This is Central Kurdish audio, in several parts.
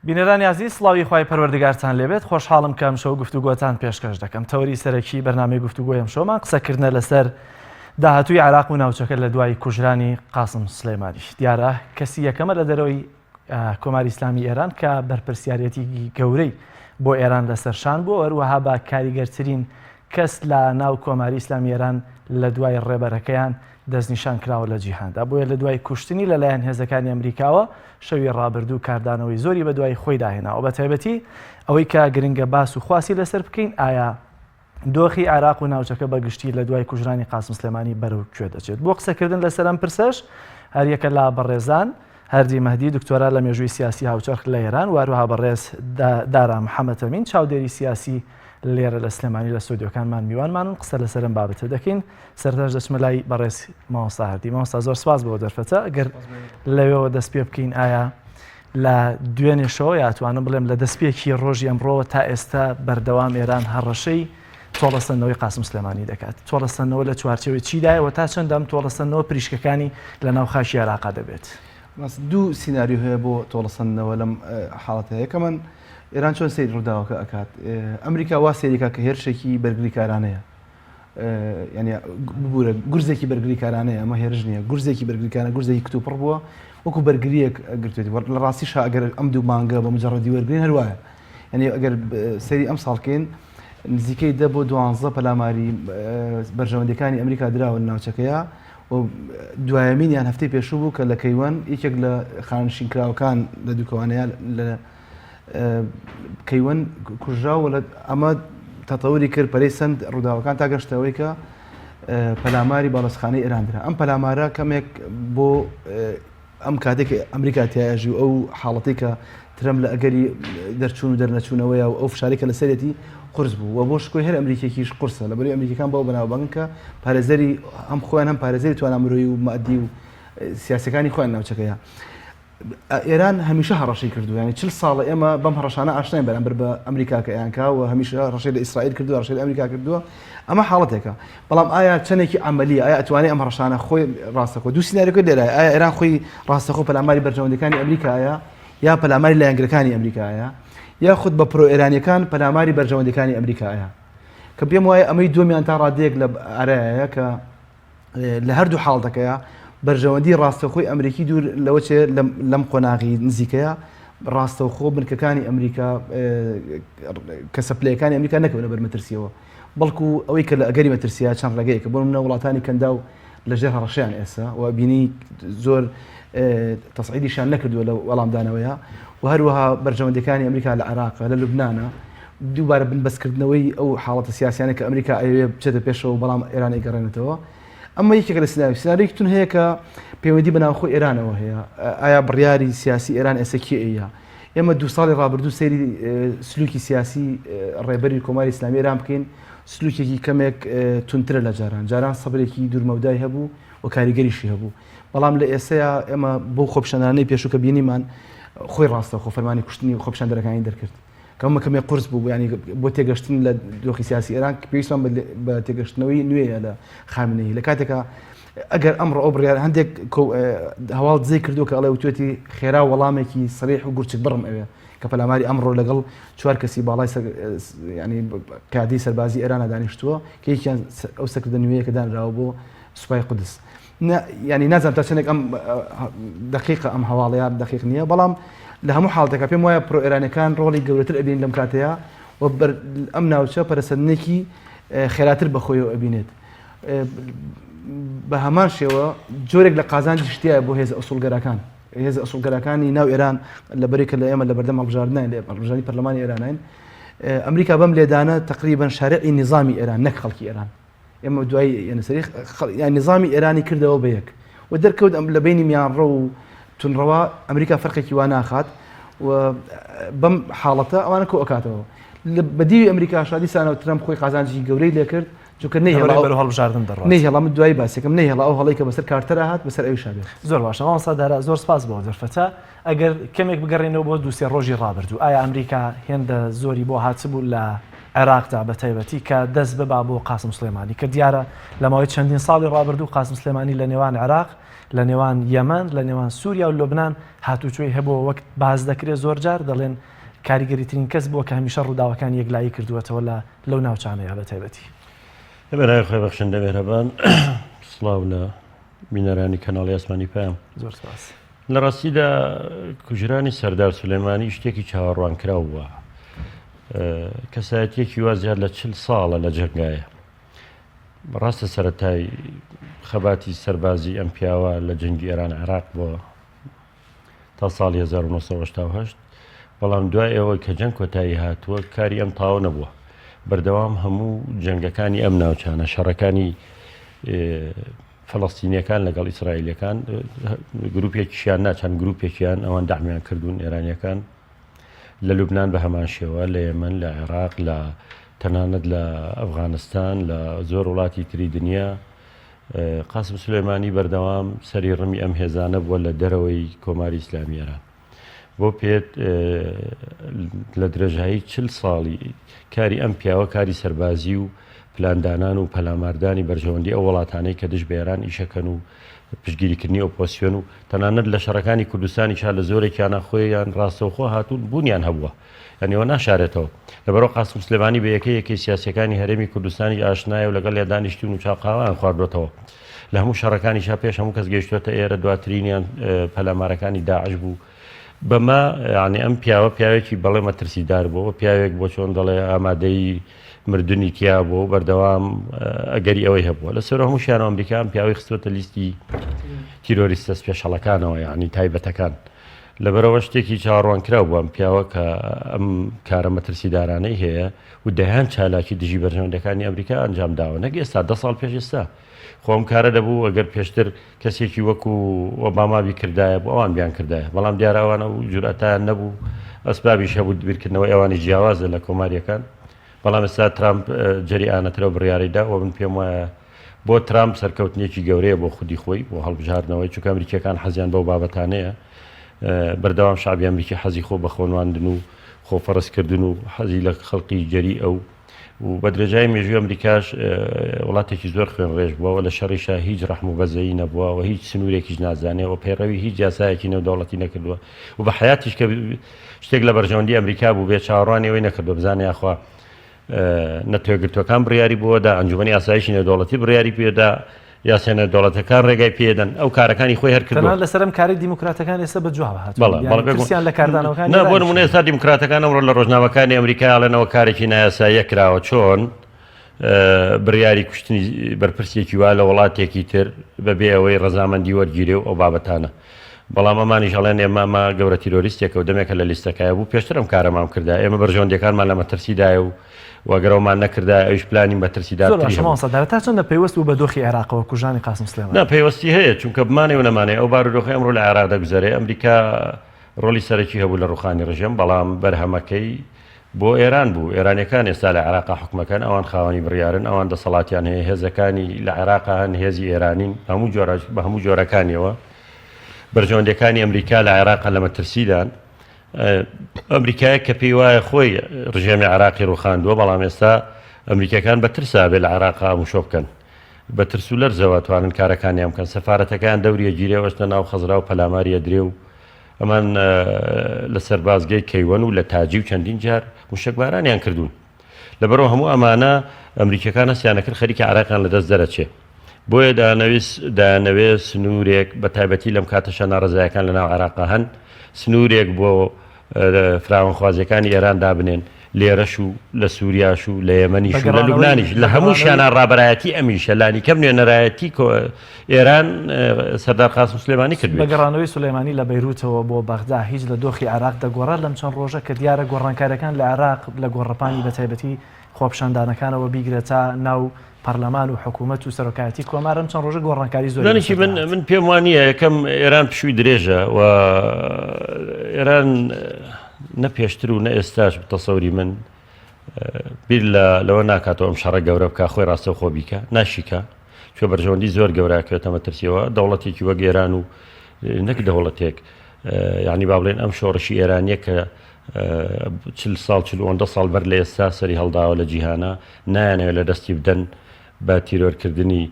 بینەرانی عزیز سڵاوی خوای پەروەردگارتان لێبێت خۆشحاڵم کە ئەمشەو گفتوگۆتان پێشکەش دەکەم تەوری سەرەکی بەرنامەی گفتوگۆی ئەمشەومان قسەکردنە لەسەر داهاتووی عێراق و ناوچەکە لە دوای کوژرانی قاسم سلەیمانی دیارە کەسی یەکەمە لە دەرەوەی کۆماری ئیسلامی ئێران کە بەرپرسیارەتی گەورەی بۆ ئێران لەسەرشان بوو هەروەها بە کاریگەرترین کەس لە ناو کۆماری ئیسلامی ئێران لە دوای ڕێبەرەکەیان دەستنیشان کراوە لە جیهاندا بۆیە لە دوای کوشتنی لەلایەن هێزەکانی ئەمریکاوە شەوی ڕابردوو کاردانەوەی زۆری بە دوای خۆی داهێناوە بە تایبەتی ئەوەی کە گرنگە باس و خواسی لەسەر بکەین ئایا دۆخی عێراق و ناوچەکە بەگشتی لە دوای کوژرانی قاسم سلەیمانی بەرەو کوێ دەچێت بۆ قسەکردن لەسەر ئەم پرسەش هەر یەکە لە بەڕێزان هەردی مەهدی دکتۆرا لە مێژووی سیاسی هاوچەرخ لە ئێران و هەروەها بەڕێز دارا محەممەد ئەمین چاودێری سیاسی لێرە لە سلێمانی لە ستۆدیۆکانمان میوانمانن قسە لەسەرم بابەتە دەکەین سەرتاش دەچمە لای بەڕێز مامۆستا هەردی مامۆستا زۆر سپاس بۆ دەرفەتە ئەگەر لەوێەوە دەست پێ بکەین ئایا لە دوێنێشەوە یاتوانم بڵێم لە دەستپێکی ڕۆژی ئەمڕۆوە تا ئێستا بەردەوام ئێران هەڕەشەی تۆڵەسەندنەوەی قاسم سلێمانی دەکات تۆڵەسەندنەوە لە چوارچێوەی چیدایەوە تا چەندەم تۆڵەسەندنەوە پریشکەکانی لە ناو خاشی عێراقا دەبێت دوو سیناریۆ هەیە بۆ تۆڵەسەندنەوە لەم حاڵەتە یەکەمەن ئێران چۆن سەیر ڕووداوەکە ئەکات ئەمریکا وا سێریکا کە هێرشێکی بەرگری کارانەیە ینی ببوورە گورزێکی بەرگری کارانەیە ئەمە هێرش نییە گورزێکی بەرگریکانە گورزێکی کتوپڕ بووە وەکو بەرگریەک گرتێتی لە ڕاستیشا ئەگەر ئەم دوو مانگە بە مجەڕەدی وەرگین هەروایە ینی ئەگەر سەیری ئەم ساڵکەین نزیکەی 10 بۆ 12 پەلاماری بەرژەوەندەکانی ئەمریکا دراوە ناوچەکەیە و دوایەمینیان هەفتەی پێشوو بوو کە لە کەیوان یەکێک لە خانشینکراوەکان لە دووکەوانەیە لە کەیوان کوژراوە لە ئەمە تەتەوری کرد پەرەی سند ڕووداوەکان تا گەشتەوەی کە پەلاماری باڵەسخانەی ئێراندرا ئەم پەلامارە کەمێک بۆ ئەم کاتێک ئەمریکا تایژی و ئەو حاڵەتی کە ترەم لە ئەگەری دەرچوون و دەرنەچوونەوەیە و ئەو فشارێکە لە سەرەتی قرس بوو و بۆ شکۆی هەر ئەمریکێکیش قرسە لەبەری ئەمریکەکان بەو بەناوبانگ کە پارێزەری ئەم خۆیان هەم پارێزەری توانامرۆیی و مادی و سیاسەکانی خۆیان ناوچەکەیە ئێران هەمیشە هەڕەشەی کردو ینی 40 ساڵە ئێمە بەم هەڕەشانە ئاشناین بەرامبەر بە ئەمریکا کە ئەیانکا و هەمیشە ڕەشەی لە ئیسرائیل کردو ڕەشەی لە ئەمریکا کردووە ئەمە حاڵەتێکە بەڵام ئایا چەندێکی عملی ئایا ئەتوانێت ئەم هەڕەشانە خۆی ڕاستەخۆ دوو سیناریۆکە لێرایە ئایا ئێران خۆی ڕاستەخۆ پەلاماری بەرژەوەندەکانی ئەمریکایە یا پەلاماری لایەنگرەکانی ئەمریکایە یا خود بە پرۆ ئێرانیەکان پەلاماری بەرژەوەندەکانی ئەمریکایە کە پێم وایە ئەمەی دومیان تا ڕادەیەک لە ئارایە کە لە هەردوو حاڵەتەکەیە بەرژەوەندی ڕاستەخۆی ئەمریکی دوور لەوە چێ لەم قۆناغی نزیکەیە ڕاستەوخۆ بنکەکانی ئەمریکا کەسەپلەیەکانی ئەمریکا نەکەونە بەرمەترسیەوە بەڵکو ئەوەی کە لە ئەگەری مەترسیە چەند ڕێگەیەکە بۆ منە وڵاتانی کەندا و لەژێر هەڕەشیان ئێستا و بینی زۆر تەسعیدیشان نەکردووە لە وەڵامدانەوەیە و هەروەها بەرژەوەندەکانی ئەمریکا لە عێراق لە لوبنانە دووبارە بنبەستکردنەوەی ئەو حاڵەتە سیاسیانە کە ئەمریکا ئەوێ بچێتە پێشەوە بەڵام ئێران ئەیگەڕێنێتەوە ئەمە یەکێکە لە سیناریۆیەکتون هەیە کە پەیوەندی بەناوخۆی ئێرانەوە هەیە ئایا بڕیاری سیاسی ئێران ئێستا کێیە ئێمە دو ساڵی ڕابردوو سەیری سلوکی سیاسی ڕێبەری کۆماری ئیسلامی ئێران بکەین سلوکێکی کەمێک تونترە لە جاران سەبرێکی دوورمەودای هەبوو و کاریگەریشی هەبوو بەڵام لە ئێستەیە ئێمە بۆ خۆپشەندانەی پێشوو کە بینیمان خۆی ڕاستەخۆ فەرمانی کوشتنی خۆپشاندەرەکانی دەرکرد کەمە کەمێک قرس بوو ینی بۆ تێگەشتن لە دۆخی سیاسی ئێران کە پێویستمان بە تێگەشتنەوەی نوێیە لە خامنەی لە کاتێکە ئەگەر ئەمڕۆ ئەو بڕیار هەندێک هەواڵ دزەی کردو کە ئەڵێ وتوێتی خێرا وەڵامێکی سەریح و گورچک بڕم ئەوێ کە پەلاماری ئەمڕۆ لەگەڵ 4 کەسی باڵای ینی کادی سەربازی ئێرانە دانیشتووە کە یەکیان ئەو سەکردە نوێیە کە دانراوە بۆ سوپای قودس ینی نازانم تا چەندێک ئەم دقیقە ئەم هەواڵەیە دقیق نییە بەڵام لە هەموو حاڵەتێکە پێم وایە پرۆ ئێرانەکان ڕۆڵی گەورەتر ئەبین لەم کاتەیە و ئەم ناوچە پەرەسەندنێکی خێراتر بەخۆیەوە ئەبینێت بە هەمان شێوە جۆرێک لە قازانجی شتیایە بۆ هێز ئەسوڵگەرەکان هێز ئەسوڵگەرەکانی ناو ئێران لەبەرێکە لە ئێمە لە بەردەم هەڵبژاردنین لە هەڵبژاردنی پەرلەمانی ئێرانین ئەمریکا بەم لێدانە تقریباً شارعی نظامی ئێران نەک خەڵکی ئێران ئێمە دوای یەنەسەری نظامی ئێرانی کردەوە بە یەک و دەرکەوت لە بینی میانڕە و تونڕەوە ئەمریکا فەرقێکی وا ناخات و بەم حاڵەتە ئەوانە کۆ ئەکاتەوە بەدیوی ئەمریکا شادی سانەوە ترەمپ خۆی قازانجی گەورەی لێ کرد چونکە هەڵبژاردن دەڕات نەیهێڵام دوای باسێکم نەیهێڵا ئەو هەڵی کە بەسەر کارتەرە هات بەسەر ئەوی شابێت زۆر باشە مامۆستا دارا زۆر سپاس بۆ دەرفەتە ئەگەر کەمێک بگەڕێنەوە بۆ دووسێ ڕۆژی ڕابردوو ئایا ئەمریکا هێندە زۆری بۆ هاتبوو لە عێراقدا بە تایبەتی کە دەست ببا بۆ قاسم سلێمانی کە دیارە لەماوەی چەندین ساڵی ڕابردوو قاسم سلێمانی لە نێوان عێراق لە نێوان یەمەن لە نێوان سووریا و لۆبنان هاتوچۆی هەبووە وەک باز دەکرێت زۆر جار دەڵێن کاریگەریترین کەس بووە کە هەمیشە ڕووداوەکان یەکلایی کردووەتەوە لەو ناوچانەیە بە تایبەتی. بەرای خۆی بەخشندە مێرەبان سڵاو لە بینەرانی کەناڵی ئاسمانی پێم زۆر سپاس. لە ڕاستیدا کوژرانی سەردار سولێمانی شتێکی چاوەڕوانکراو بووە. کەسایەتیەکی وا زیاد لە 40 ساڵە لە جەنگایە. ڕاستە سەرەتای خەباتی سەربازی ئەم پیاوە لە جەنگی ئێران عێراق بووە تا ساڵی 1970 بەڵام دوای ئەوەی کە جەنگ کۆتایی هاتووە کاری ئەم تاوە نەبووە. بەردەوام هەموو جەنگەکانی ئەم ناوچانە شەڕەکانی فەڵەستینیەکان لەگەڵ ئیسرائیلەکان گروپێکیشیان ناچەند گروپێکیان ئەوان داعمیان کردوون ئێرانیەکان لە لوبنان بە هەمان شێوە لە یەمەن لە عێراق لە تەنانەت لە ئەفغانستان لە زۆر وڵاتی تری دنیا. قاسم سلێمانی بەردەوام سەری ڕمی ئەم هێزانە بووە لە دەرەوەی کۆماری ئیسلامی ئێران. بۆ پێت لە درێژایی 40 ساڵی کاری ئەم پیاوە کاری سەربازی و پلاندانان و پەلاماردانی بەرژەوەندی ئەو وڵاتانەی کە دژ بە ئێران ئیشەکەن و پشگیریکردنی ئۆپۆسیۆن و تەنانەت لە شەڕەکانی کوردستانی چا لە زۆرێکیانە خۆیان ڕاستەوخۆ هاتوون بوونیان هەبووە یانیەوە ناشارێتەوە. لەبەرەوە قاسم سلێمانی بە یەکەی سیاسەکانی هەرێمی کوردستانی ئاشنایە و لەگەڵ دانیشتون و چاقاوان خواردۆتەوە لە هەموو شەڕەکانی شا پێش هەموو کەس گەیشتوێتە ئێرە دواترینیان پەلامارەکانی داعش بوو. بەما ینی ئەم پیاوێکی بەڵێ مەترسیدار بووە پیاوێک بۆ چۆن دەڵێ ئامادەی مردنی تیا بۆ بەردەوام ئەگەری ئەوەی هەبووە لە سەر هەموو شیان ئەمریکا ئەم پیاوەی خستوەتە لیستی تیرۆریستە سپێشەڵەکانەوە یعنی تایبەتەکان. لەبەرەوە شتێکی چاڕوانکرا بووە ئەم پیاوە کە ئەم کارە مەترسیدارانەی هەیە و دەیان چالاکی دژی بەرژەوەندەکانی ئەمریکا ئەنجام داوە نەک ئێستا 10 ساڵ پێش ئێستا خۆم کارە دەبوو ئەگەر پێشتر کەسێکی وەکو ئۆبامابی کردایە بۆ ئەوان بیان کردایە بەڵام دیارەوانە و جورئەتیان نەبوو ئەسبابیش هەبوو بیرکردنەوەی ئەوانی جیاوازە لە کۆماریەکان. بەڵام ئێستا ترامپ جەریئانەترەوە بڕیاریدا و من پێم وایە بۆ ترامپ سەرکەوتنێکی گەورەیە بۆ خودی خۆی بۆ هەڵبژاردنەوەی چونکە ئەمریکیەکان حەزیان بەو بابەتانەیە بەردەوام شعبی ئەمریکی حەزی خۆ بە خۆنواندن و خۆفەرزکردن و حەزی لە خەڵقی جەری ئەو و بە درێژای مێژووی ئەمریکاش وڵاتێکی زۆر خوێن ڕێژ بووە لە شەڕیشا هیچ ڕەحم و بەزەیی نەبووە و هیچ سنوورێکیش نازانێەوە پەیڕەوی هیچ یاسایەکی نێودەوڵەتی نەکردووە و بە حیاتیش کە شتێک لە بەرژەوەندی ئەمریکا بوو بێ چاوەڕوانیەوەی نەکردو بزانێ یاخوا نەتوێگرتوەکان بڕیاری بووەدا ئەنجومەنی ئاسایشی نێودەوڵەتی بڕیاری پێدا یاسێنە دەوڵەتەکان ڕێگای پێدەن ئەو کارەکانی خۆی هەرکردن لەسەرم کاری دیموکراتەکان ئێستا بە جواب هاتوویان لە کاردانەوەکان بۆ نمونە ئێستا دیموکراتەکان ئەمڕۆ لە ڕۆژنامەکانی ئەمریکا ئاڵێنەوە کارێکی نایاساییە کراوە چۆن بڕیاری کوشتنی بەرپرسێکی وا لە وڵاتێکی تر بەبێ ئەوەی ڕەزامەندی وەرگیرێ و ئەو بابەتانە بەڵام ئەمانیش ئەڵێن ئێمە گەورە تیرۆریستێکە و دەمێکە لە لیستەکایە بوو پێشترم کارەمام کردا ئێمە بەرژەوەندەکانمان لە مەترسیدایە و وەگەڕەوەمان نەکردا ئەوش پلانین بە ترسیدار تا چەندە پێوەست و بە دۆخی عێراقەوە کوژانی قاسم سلێمانی پێوەستی هەیە چونکە بمانێ و نەمانێ ئەو بارودۆخی ئەمڕۆ لە عێراق دەگوزارێ ئەمریکا ڕۆلی سەرەکی هەبوو لە ڕوخانی ڕژێم بەڵام بەرهەمەکەی بۆ ئێران بوو ئێرانیەکان ئێستا لە عێراقا حکومەکان ئەوان خاوەنی بڕیارن ئەوان دەسەڵاتیان هەیە هێزەکانی لە عێراقا هەن هێزی ئێرانین بە هەموو جۆرەکانیەوە بەرژەوەندەکانی ئەمریکا لە عێراقا لە مەترسیدان ئەمریکایە کە پێی وایە خۆی ڕژێمی عێراقی ڕوخاندووە بەڵام ئێستا ئەمریکەکان بە ترسا بێ لە عێراقا موشۆ بکەن بە ترس و لەرزەوە توانن کارەکانیان بکەن سەفارەتەکان دەوریە گیرێ وەشتە ناو خەزرا و پەلاماریە درێ و ئەمان لە سەربازگەی کەیوەن و لە تاجی و چەندین جار موشکبارانیان کردوون لەبەرەوە هەموو ئەمانە ئەمریکەکان هەستیانە کرد خەریکە عێراقیان لەدەست دەرەچێ بۆیە دانەوێت سنوورێک بە تایبەتی لەم کاتەشە ناڕزایەکان لە ناو عێراقا هەن سنوورێک بۆ فراوانخوازیەکانی ئێران دابنێن لێرەش و لە سووریاش و لە یەمەنیش و لە لوبنانیش لە هەموو شانان ڕابەرایەتی ئەمیشە لانی کەم نوێنەرایەتی ئێران سەردار قاسم سلێمانی کرد بەگەڕانەوەی سلێمانی لە بەیروتەوە بۆ بەغدا هیچ لە دۆخی عێراق دەگۆڕا لەم چەند ڕۆژە کە دیارە گۆڕانکاریەکان لە عێراق لە گۆڕەپانی بەتایبەتی خۆپشاندانەکانەوە بیگرێتە ناو پەرلەمان و حکوومەت و سەرۆکایەتی کۆمارم چەند ڕۆژە گۆڕانکاری زۆر دانیشی من پێم وانە یەکەم ئێران پشووی درێژە و ئێران نە پێشتر و نە ئێستاش تەسەوری من بیر لەوە ناکاتەوە ئەم شەڕە گەورە بکە خۆی ڕاستە خۆ بیکە ناشیکە چۆ بەرژەوەندی زۆر گەوراکەوێتە مەترسیەوە دەوڵەتێکی وەک ئێران و نەک دەوڵەتێک یعنی با بڵێن ئەم شۆڕشی ئێرانیە کە 40 ساڵ 40 ساڵ بەر لە ئێستا سەری هەڵداوە لە جیهانە نایانەوێت لە دەستی بدەن بە تیرۆرکردنی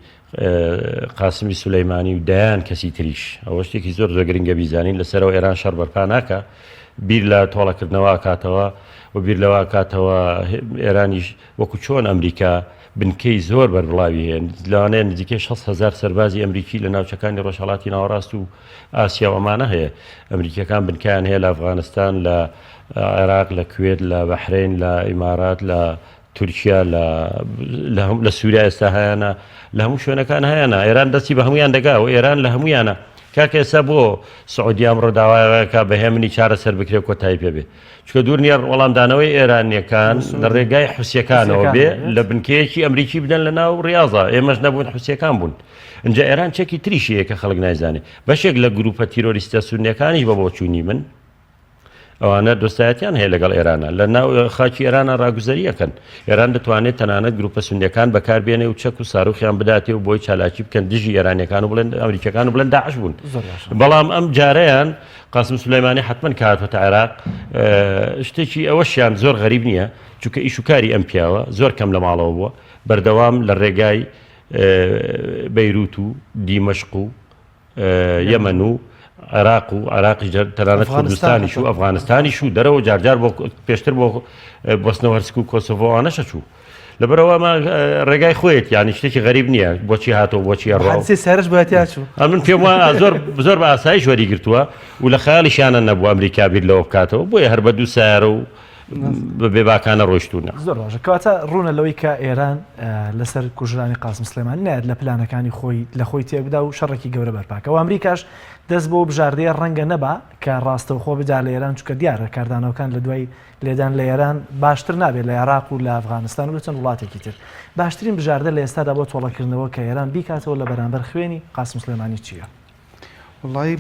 قاسمی سولەیمانی و دایان کەسی تریش ئەوە شتێکی زۆر زۆر گرنگە بیزانین لەسەرەوە ئێران شەڕ بەرپا ناکە بیر لە تۆڵەکردنەوە کاتەوە و بیر لەوە کاتەوە ئێرانیش وەکو چۆن ئەمریکا بنکەی زۆر بەربڵاوی هەیە لەوانەیە نزیکەی 6,000 سەربازی ئەمریکی لە ناوچەکانی ڕۆژهەڵاتی ناوەڕاست و ئاسیا ئەمانە هەیە ئەمریکەکان بنکیان هەیە لە ئەفغانستان لە عێراق لە کوێت لە بەحرین لە ئیمارات لە تورکیا لە سووریا ئێستا هەیەە لە هەموو شوێنەکان هەیەە ئێران دەستی بە هەمویان دەگا و ئێران لە هەمویانە کاکە ئێستا بۆ سعودی ئەمڕۆ داوایەکە بەهێمنی چارەسەر بکرێت کۆتایی پێبێ چکە دوور نییە وەڵامدانەوەی ئێرانیەکان لە ڕێگای حوسیەکانەوە بێ لە بنکەیەکی ئەمریکی بدەن لە ناو ڕاضە ئێمەش نەبوون حوسیەکان بوون اینجا ئێران چەکی تریشیە کە خەڵک نایزانێت بەشێک لە گروپە تیرۆریستە سونیەکانیش بە بۆچوونی من ئەوانە دۆستایەتیان هەیە لەگەڵ ئێرانە لە ناو خاکی ئێرانە ڕاگوزەریەکەن ئێران دەتوانێت تەنانەت گروپە سونیەکان بەکاربێنێ و چەک و ساروخیان بداتێ و بۆی چالاکی بکەن دژی ئێرانیەکان و بڵێن ئەمریکەکان و بڵێن داعش بوون بەڵام ئەم جارەیان قاسم سولەیمانی حتمما کاتوەتە عێراق شتێکی ئەوەشیان زۆر غەریب نییە چونکە ئیشوکاری ئەم پیاوە زۆر کەم لە ماڵەوە بووە بەردەوام لە ڕێگای بەیروت و دیمەشق و یەمەن و عراق و عراقی تەنانەت کوردستانیش و ئەفغانستانیش و دەرەوە جارجار بۆ پێشتر بۆ بۆسنەوە هەرسک و کۆسۆڤۆوانەشە چوو لەبەرەوە ڕێگای خۆیت یانی شتێکی غەریب نییە بۆچی هاتۆ بۆچی ڕاو سەرش بەتیا چوو من پێم وایە زۆر بە ئاسایش وەری گرتووە و لە خەیاڵیشیانە نەبوو ئەمریکا بیر لەوە بکاتەوە بۆیە هەر بە دوو سیارە و بێباکانە ڕۆیشتونە زۆر باشە کەواتە ڕوونە لەوەی کە ئێران لەسەر کوژرانی قاسم سلێمانی نایەت لە پلانەکانی خۆی لە خۆی تێبدا و شەڕێکی گەورە بەرپاکە و ئەمریکاش دەست بۆ بژاردەیە ڕەنگە نەبا کە ڕاستەوخۆ بدا لە ئێران چونکە دیارە کاردانەوەکان لە دوای لێدان لە ئێران باشتر نابێت لە عێراق و لە ئەفغانستان و لە چەند وڵاتێکی تر باشترین بژاردە لە ئێستادا بۆ تۆڵەکردنەوە کە ئێران بیکاتەوە لە بەرامبەر خوێنی قاسم سلێمانی چییە؟ والله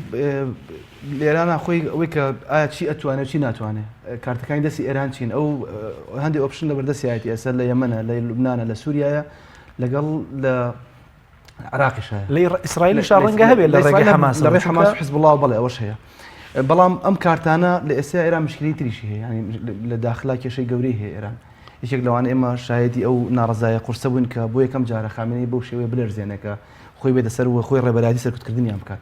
لێرانە خۆی ئەوەی کە ئایا چی ئەتوانێت چی ناتوانێت کارتەکانی دەستی ئێران چین ئەو هەندێک ئۆپشن لە بەردەستیایەتی ئێستا لە یەمەنە لە لوبنانە لە سووریایە لەگەڵ لە عراقیشە لە ئیسرائیل ڕەنگە هەبێت لە ڕێگەی حەماس لە ڕێی حەماس حزب الله بەڵێ ئەوەش هەیە بەڵام ئەم کارتانە لە ئێستا ئێران مشکلی تریشی هەیە ینی لە داخلا کێشەی گەورەی هەیە ئێران یەکێک لەوانە ئێمە شایەتی ئەو ناڕزایە قورسە بوون کە بۆ یەکەم جارە خامنەی بەو شێوەیە بلەرزێنەکە خۆی بێتە سەر و خۆی ڕێبەرادی سەرکوتکردنیان بکات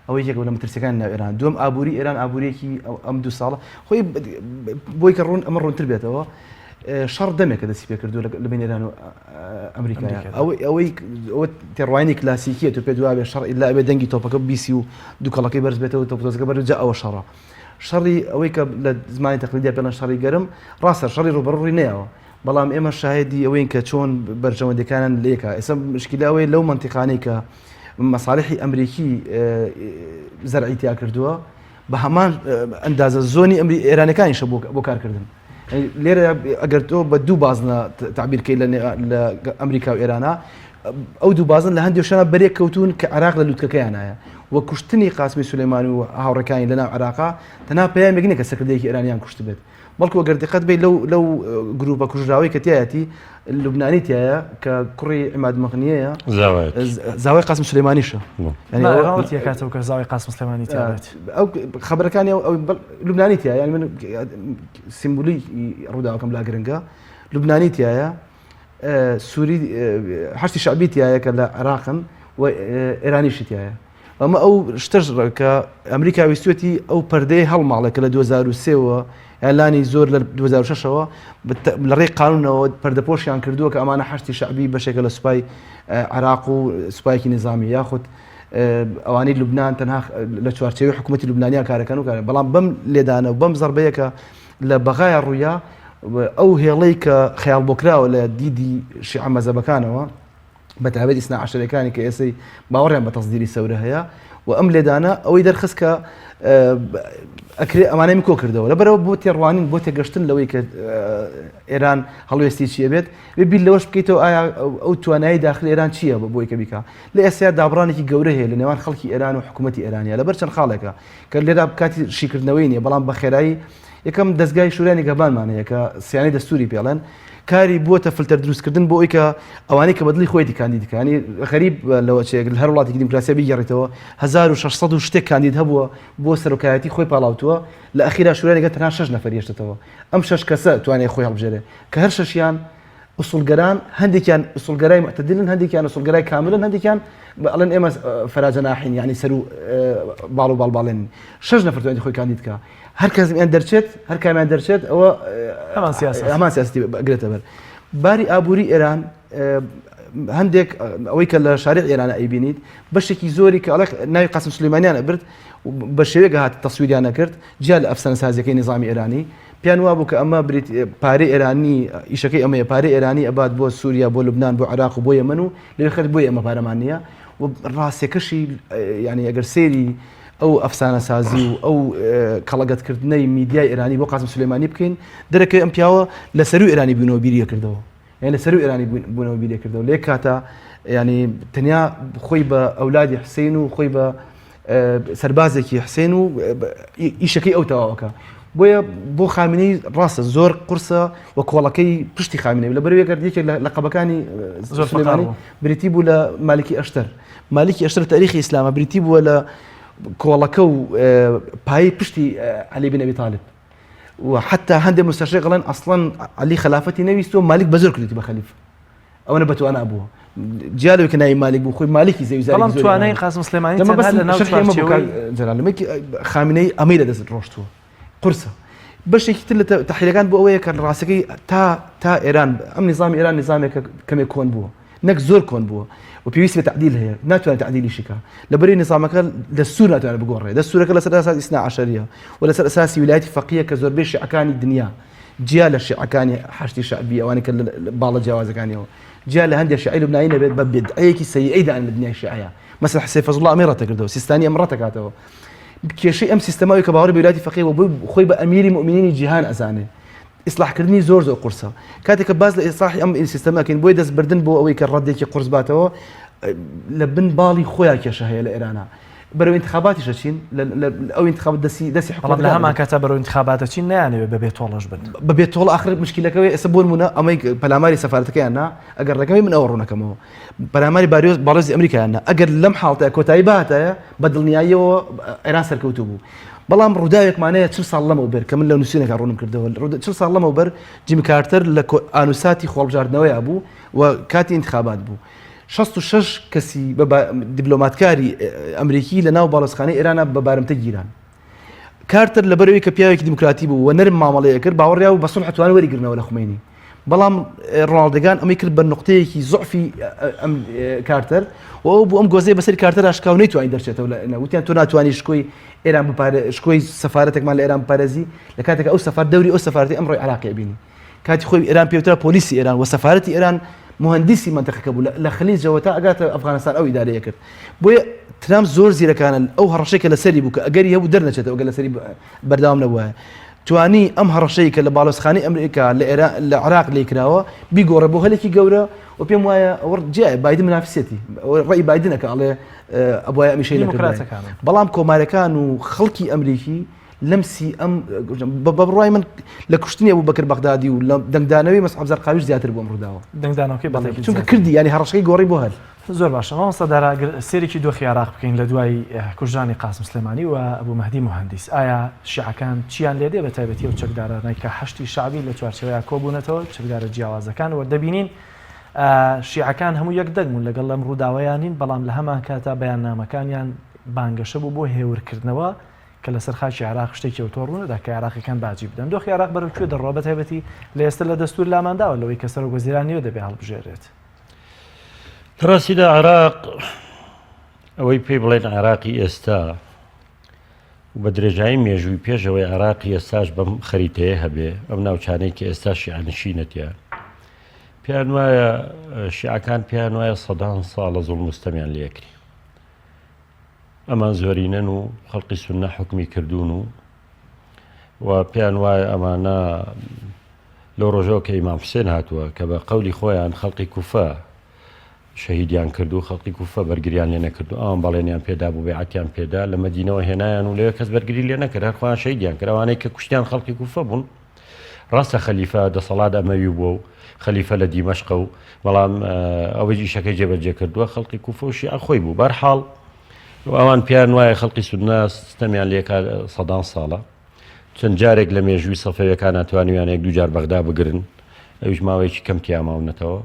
ئەوە یەک لە مەترسیەکانی ناو ئێران دوم ئابووری ئێران ئابووریەکی ئەم 2 ساڵە خۆی بۆی کە ئەمە ڕوونتر بێتەوە شەڕ دەمێکە دەستی پێ کردو لە بین ئێران و ئەمریکا ئەوەی تێڕوانی کلاسیکیە تو پێ دوابێ شەڕ ئیلا ئەبێ دەنگی تۆپەکە بیسی و دووکەڵەکەی بەرز بێتەوە تۆپۆزەکە بەرجە ئەوە شەڕە شەڕی ئەوەی کە لە زمانی تەقلیدیا پێڵەن شەڕی گەرم ڕاستە شەڕی ڕوبەڕووی نەیەوە بەڵام ئێمە شاهدی ئەوەین کە چۆن بەرژەوەندەکانن لێکە ئێستا مشکلاوەی لەو منتیقانەی کە مەساڵحی ئەمریکی زەرعی تیا کردووە بە هەمان ئەندازە زۆنی ئێرانەکانیشە بۆ کارکردن لێرە ئەگەر تۆ بە دوو بازنە تعبیرکەی لە ئەمریکا و ئێرانە ئەو دوو بازن لە هەندێک شوێنە بەرێک کەوتون کە عێراق لە لووتکەکەیانایە وە کوشتنی قاسمی سولەیمانی و هاوڕەکانی لەناو عێراقا تەنها پەیامێک نییە کە سەرکردەیەکی ئێرانیان کوشت بێت بەڵکو ئەگەر دقت بێت لەو گروپە کوژراوی کە تایەتی لوبنانی تایە کە کوڕی عیماد مەغنیەیە زاوای قاسم سولەیمانیشە کاتەوە کە زاوای قاسم سلێمانی تایەت ئەو خەبەرەکانی لوبنانی تایە یعنی من سیمبولی ڕووداوەکەم لا گرنگە لوبنانی تایە سووری حەشتی شعبی تایە کە لە عێراقن و ئێرانیشی تایە ئەمە ئەو شتەش کە ئەمریکا ویستوەتی ئەو پەردەی هەڵماڵێکە لە 2023ەوە ئەلانی زۆر لە 2006ەوە لە ڕێی قانونەوە پەردەپۆشیان کردووە کە ئەمانە حەشتی شعبی بەشێکە لە سوپای عێراق و سوپایەکی نظامی یاخود ئەوانەی لوبنان تەنها لە چوارچێوەی حکوومەتی لوبنانیا کارەکەن و کارە بەڵام بەم لێدانە و بەم زەربەیەکە لە بەغایە ڕوویا ئەو هێڵەی کە خەیاڵ بۆکراوە لە دیدی شیعە مەزەبەکانەوە بەتابەت ئیسنا عەشەرەکانی کە ئێسەی باوەڕیان بە تەصدیری سەورە هەیە و ئەم لێدانە ئەوەی دەرخست کە ئەکرێ ئەمانەی کۆ کردەوە لەبەرەوە بۆ تێڕوانین بۆ تێگەشتن لەوەی کە ئێران هەڵوێستی چیە بێت بیر لەوەش بکەیتەوە ئایا ئەو توانایی داخل ئێران چییە بۆی کە بیکە لە ئێستا دابڕانێکی گەورە هەیە لە نێوان خەڵکی ئێران و حکوومەتی ئێرانیە لەبەر چەند خاڵێکە کە لێرا کاتی شیکردنەوەی نیە بەڵام بە خێرایی یەکەم دەستگای شورانی گەبانمانەیە کە سیانی دەستوری پێڵێن کاری بووە فلتەر دروستکردن بۆ ئەوی کە ئەوانەی کە بەدڵی خۆی کاندیدەکانی خەریب لەوەچێک هەر وڵاتی دیموکراسی بگەڕێتەوە 1600 شتێک کاندید هەبووە بۆ سەرۆکایەتی خۆی پاڵاوتووە لە ئەخیرا شورانێکە تەنها 6 نەفەر هێشتێتەوە ئەم 6 کەسە توانێت خۆی هەڵبژێرێ کە هەر شەشیان ئوسولگەران هەندێکیان ئوسولگەرای معتەدلن هەندێکیان ئوسولگەرای کاملن هەندێکیان ئەڵێن ئێمە فەراجەناحین یعنی سەر و باڵ و باڵباڵێن 6 نەفەر توانێت خۆی کاندید کە هەر کەسیان دەرچێت هەر کامیان دەرچێت ئەوە هەمان سیاستی بگرێتە بەر باری ئابووری ئێران هەندێک ئەوەی کە لە شارع ئێرانە ئەیبینیت بەشێکی زۆری کە ئەڵێ ناوی قاسم سلێمانیان ئەبرد بە شێوەیەک هات تەسویریان نەکرد جیا لە ئەفسانە سازیەکەی نظامی ئێرانی پیان وا بوو کە ئەمە بریت پارەی ئێرانی ئیشەکەی ئەمەیە پارەی ئێرانی ئەبات بۆ سووریا بۆ لوبنان بۆ عێراق و بۆ یەمەن و لێ خەت بۆ ئێمە پارەمان نییە و ڕاستیەکەشی ینی ئەگەر سێری ئەو ئەفسانە سازی و ئەو کەڵەگەتکردنەی میدیای ئێرانی بۆ قاسم سلێمانی بکەین دەرەکەی ئەم پیاوە لە سەروی ئێرانی بوونەوە بیریە کردەوە یعنی لە سەروی ئێرانی بوونەوە بیریە کردەوە لێک کاتە ینی تەنیا خۆی بە ئەولادی حسین و خۆی بە سەربازێکی حسین و ئیشەکەی ئەو تەواوەکە بۆیە بۆ خامینەی ڕاستە زۆر قورسە و کۆڵەکەی پشتی خامینەی لە بەروێگەر یەکێک لە قەبەکانی سلێمانی بریتی بوو لە مالکی ئەشتەر مالکی ئەشتەر تاریخی ئیسلامە بریتی بووە لە کۆڵەکە و پایی پشتی عەلی بن ئەبی طالب و حتى هەندێک مستەشرق قەڵێن ئەسڵەن عەلی خلافەتی نەویست و مالک بە زۆر کردی بە خەلیفە ئەوەنە بەتوانە بووە جیالەوەی کە ناوی مالک بوو خۆی مالکی زەویزاری بەڵام توانای قاسم سلێمانی تەنها لە ناو جەلالەمەکی خامینەی ئەمەی لەدەست ڕۆشتووە قورسە بەشێکی تر لە تەحلیلەکان بۆ ئەوەیە کە ڕاستەکەی تا ئێران ئەم نظامی ئێران نظامێکە کەمێک کۆن بووە نەک زۆر کۆن بووە و پێویستی بە تعدیل هەیە ناتوانێت تعدیلیشی کە لەبەری نظامەکە دەستور ناتوانێت بگۆڕێ دەستورەکە لەسەر ئاساسی ئیسنا عەشەریە و لەسەر ئاساسی ویلایەتی فەقیهە کە زۆربەی شیعەکانی دنیا جیا لە شیعەکانی حەشتی شەعبی ئەوانەی کە باڵە جیاوازەکانیەوە جیا لە هەندێک شیعی لوبنانی نەبێت بە بدعەیەکی سەیئەی دائن لە دنیای شیعەیە مثلا حسین فەزڵ الله ئەمەی ڕەتەکردەوە سیستانی ئەم ڕەتەکاتەوە کێشەی ئەم سیستەمەوەی کە باوەڕی بە ویلایەتی فەقیه و خۆی بە ئەمیری مؤمنینی جیهان ئەزانێ ئیسلاحکردنی زۆر قورسە کاتێک کە باز لە ئیسلاحی ئەم سیستەمەکەین بۆی دەستبردن بۆ ئەوەی کە ڕەدێکی قورس باتەوە لە بن باڵی خۆیان کێشە هەیە لە ئێرانە بەرەو انتخاباتی شەچین ئەو انتخابات دەستی حکومەت لە هەمان کاتە بەرەو انتخاباتە چین نەیانەوێت بەبێ تۆڵەش بن بەبێ تۆڵ ئاخر مشکلەکەی ئێستا بۆ نمونە ئەمەی پەلاماری سەفارەتەکەیاننا ئەگەر ڕێگەمی من ئەوە ڕوونەکەمەوە پەلاماری باڕێزی ئەمریکایاننا ئەگەر لەم حاڵتە کۆتایی باتایە بە دڵنیاییەوە ئێران سەرکەوتوو بوو بەڵام ڕووداوێکمانەیە 40 ساڵ لەمەوبەر کە من لە نووسینێکە ڕوونم کردەوە 40 ساڵ لەمەوبەر جیمی کارتەر لە ئانووساتی خۆڵبژاردنەوەیە بوو و کاتی انتخابات بوو 66 کەسی دیبلۆماتکاری ئەمریکی لە ناو باڵۆزخانەی ئێرانە بە بارمتە گیران کارتەر لەبەرەوەی کە پیاوێکی دیموکراتی بوو و نەرم مامەڵەیە کرد باوەڕیا و بە سڵح توانە وەریگرنەوە لە خومینی بەڵام ڕۆناڵدەگان ئەمەی کرد بە نقطەیەکی زوعفی کارتەر و ئەو بوو ئەم گۆزەی بەسەری کارتەر ئاشکاو نەیتوانی دەرچێتەوە لە وتیان تۆ ناتوانانی شکۆی ئێران شکۆی سەفارەتێکمان لە ئێران بپارێزی لە کاتێک ئەو سەفار دەوری ئەو سەفارەتی ئەمڕۆی عێراقی بینی کاتی خۆی ئێران پێوترا پۆلیسی ئێران و سەفارەتی ئێران مهندسی منطقەکە بوو لە خەلیجەوە تا ئەگاتە ئەفغانستان ئەو ئیدارەیە کرد بۆیە ترامپ زۆر زیرەکانن ئەو هەڕەشەیەکە لەسەری بوو کە ئەگەری هەبوو دەرنەچێتەوە ئەگەر لەسەری بەردەوام نەبووە توانی ئەم هەڕەشەی کە لە باڵۆزخانەی ئەمریکا لە عێراق لێکراوە بیگۆڕە بۆ هەلێکی گەورە و پێم وایە ئەوە جای بایدن منافسێتی ڕێی بایدنەکە ئەڵێ ئەبوایە ئەمیشەی نەکردن بەڵام کۆمارەکان و خەڵکی ئەمریکی لەمسی ئەم بەڕای من لە کوشتنی ئەبوو بەکر بەغدادی و لە دەنگدانەوەی مەسعود زەرقاویش زیاتر بۆم ڕووداوە دەنگدانەوەی بەڵێ چونکە کردی ینی هەڕەشەکەی گۆڕی بۆ هەر زۆر باشە مامۆستا دارا سێرێکی دۆخی عێراق بکەین لە دوای کوژرانی قاسم سلێمانی و ئەبوو مەهدی موهەندیس ئایا شیعەکان چیان لێدێ بە تایبەتی ئەو چەکدارانەی کە هەشتی شعبی لە چوارچێوەیە کۆبوونەتەوە چەکدارە جیاوازەکان و دەبینین شیعەکان هەموو یەک دەگمون لەگەڵ لەم ڕووداوەیانین بەڵام لە هەمان کاتە بەیاننامەکانیان بانگەشە بوو بۆ هێورکردنەوە کە لەسەر خاکی عێراق شتێکی ئەوتۆڕوونەدا کە عێراقیەکان باجی بدەن دۆخی عێراق بەرەوکوێ دەڕۆ بە تایبەتی لە ئێستا لە دەستور لامانداوە لەوەی کە سەرۆک وەزیرانیەوە دەبێ هەڵبژێرێت ڕاستیدا عێراق ئەوەی پێی بڵێن عێراقی ئێستا بە درێژایی مێژووی پێشەوەی عێراقی ئێستاش بەم خەریتەیە هەبێ ئەم ناوچانەی کە ئێستا شیعەنشینەتیان پێیان وایە شیعەکان پێیان وایە سەدان ساڵە زوڵم مستەمیان لێکری ئەمان زۆرینەن و خەڵقی سوننە حکمی کردوون و پێیان وایە ئەمانە لەو ڕۆژەوە کە ئیمام حوسێن هاتووە کە بە قەولی خۆیان خەڵقی کوفە شەهیدیان کردو خەڵکی کوفە بەرگریان لێ نەکردو ئەوان بەڵێنیان پێدا بوو بێعەتیان پێدا لە مەدینەوە هێنایان و لەوێ کەس بەرگری لێ نەکرد هەر خۆیان شەهیدیان کرد ئەوانەی کە کوشتیان خەڵکی کوفە بوون ڕاستە خەلیفە دەسەڵات ئەمەوی بووە و خەلیفە لە دیمەشقە و بەڵام ئەوەی ئیشەکەی جێبەجێ کردووە خەڵکی کوفە و شیعە خۆی بوو بەرحاڵ ئەوان پیان وایە خەڵکی سودنا ستەمیان لێکا سەدان ساڵە چەند جارێک لە مێژووی سەفەویەکان ناتوانیان یەک دوو جار بەغدا بگرن ئەویش ماوەیەکی کەم تیاماونەتەوە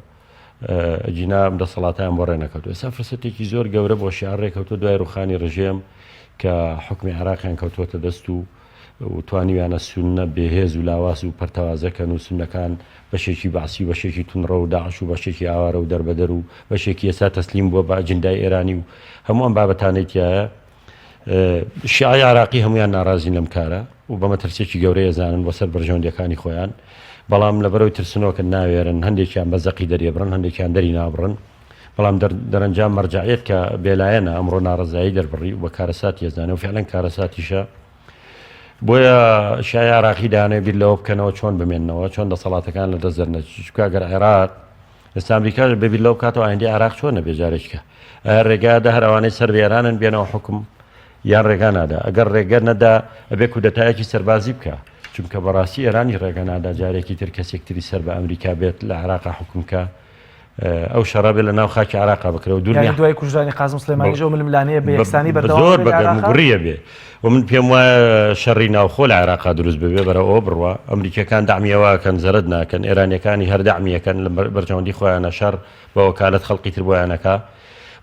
جینا دەسەڵاتیان بۆ ڕێنەکەوتو ئێستا فرسەتێکی زۆر گەورە بۆ شیعە ڕێکەوتو دوای ڕوخانی ڕژێم کە حکمی عێراقیان کەوتوتە دەست و توانیویانە سونە بێهێز و لاواز و پەرتەوازەکەن و سونەکان بەشێکی باسی و بەشێکی تونڕە و داعش و بەشێکی ئاوارە و دەربەدەر و بەشێکی ئێستا تەسلیم بووە بە ئەجندای ئێرانی و هەمووان بابەتانێتیایە شیعەی عێراقی هەمویان ناڕازین لەم کارە و بە مەترسێکی گەورەی ئەزانن بۆ سەر بەرژەوەندەکانی خۆیان بەڵام لەبەرەوەی ترسنەوەکە ناوێرن هەندێکیان بە زەقی دەریێبڕن هەندێکیان دەری نابڕن بەڵام دەرەنجام مەرجعیت کە بێلایەنە ئەمڕۆ ناڕزایی دەربڕی و بە کارەساتی ێزانێ و فعلەن کارەساتیشە بۆیە شیعەی عێراقی دانێ بیر لەوە بکەنەوە چۆن بمێننەوە چۆن دەسەڵاتەکان لە دەست دەرنەچ چونکە ئەگەر عێراق ئێستا ئەمریکا ببیر لەو بکاتەوە ئایندی عێراق چۆنە بێجارێککە ڕێگادا هەر ئەوانەی سەر بێرانن بێنەوە حکم یان ڕێگا نادا ئەگەر ڕێگە نەدا ئەبێ کودەتایەکی سەربازی بکە چونکە بەڕاستی ئێرانی ڕێگە نادا جارێکی تر کەسێکتری سەر بە ئەمریکا بێت لە عێراقا حکومکە ئەو شەڕابێت لە ناو خاکی عێراقا بکرێەوە دوای کوژرانی قاسم سلێمانی ژەو ململانەیە بە یەکسانی بەردەوام زۆر بەگەرمگوڕیە بێ و من پێم وایە شەڕی ناوخۆ لە عێراقا دروست ببێ بەرەوە بڕوە ئەمریکەکان داعمیەوەکەن زەرد ناکەن ئێرانیەکانی هەر داعمیەکەن لە بەرژەوەندی خۆیانە شەڕ بە وەکالەت خەڵقی تر بۆیانەکە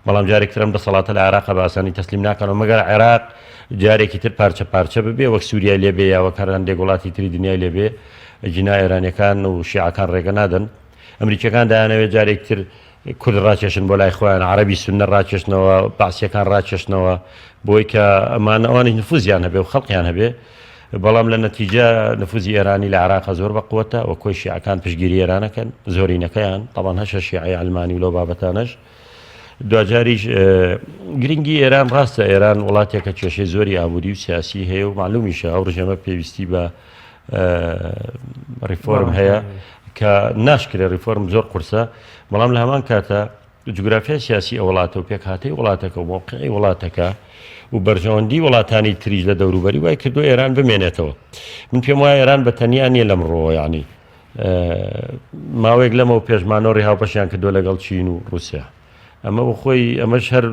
بەڵام جارێکترم دەسەڵاتە لە عێراقا بە ئاسانی تەسلیم ناکەنەوە مەگەر عێراق جارێکی تر پارچە پارچە ببێ وەک سووریا لێبێ یا وەک هەندێک وڵاتی تری دنیای لێبێ جینا ئێرانیەکان و شیعەکان ڕێگە نادەن ئەمریکەکان دایانەوێت جارێکتر کورد ڕاکێشن بۆ لای خۆیان عەرەبی سوننە ڕاکێشنەوە باسیەکان ڕاکێشنەوە بۆی کە ئەمان ئەوانش نفوزیان هەبێ و خەڵقیان هەبێ بەڵام لە نەتیجە نفوزی ئێرانی لە عێراقا زۆر بەقووەتە و کۆی شیعەکان پشگیری ئێرانەکەن زۆرینەکەیان تەبان هەشە شیعەی ئەلمانی و لەو بابەتانەش دوجاریش گرنگی ئێران ڕاستە ئێران وڵاتێکە کێشەی زۆری ئابووری و سیاسی هەیە و معلومیشە ئەو ڕژەمە پێویستی بە ریفۆرم هەیە کە ناشکرێ ریفۆرم زۆر قورسە بەڵام لە هەمان کاتە جوگرافیای سیاسی ئەو وڵاتە و پێکهاتەی وڵاتەکە و موقعی وڵاتەکە و بەرژەوەندی وڵاتانی تریش لە دەوروبەری وای کردو ئێران بمێنێتەوە من پێم وایە ئێران بە تەنیا نیە لەمڕۆ یعنی ماوەیەک لەمەوە پێشمانەوەڕی هاوپەشیان کردو لەگەڵ چین و رووسیا ئەمە خۆی ئەمەش هەر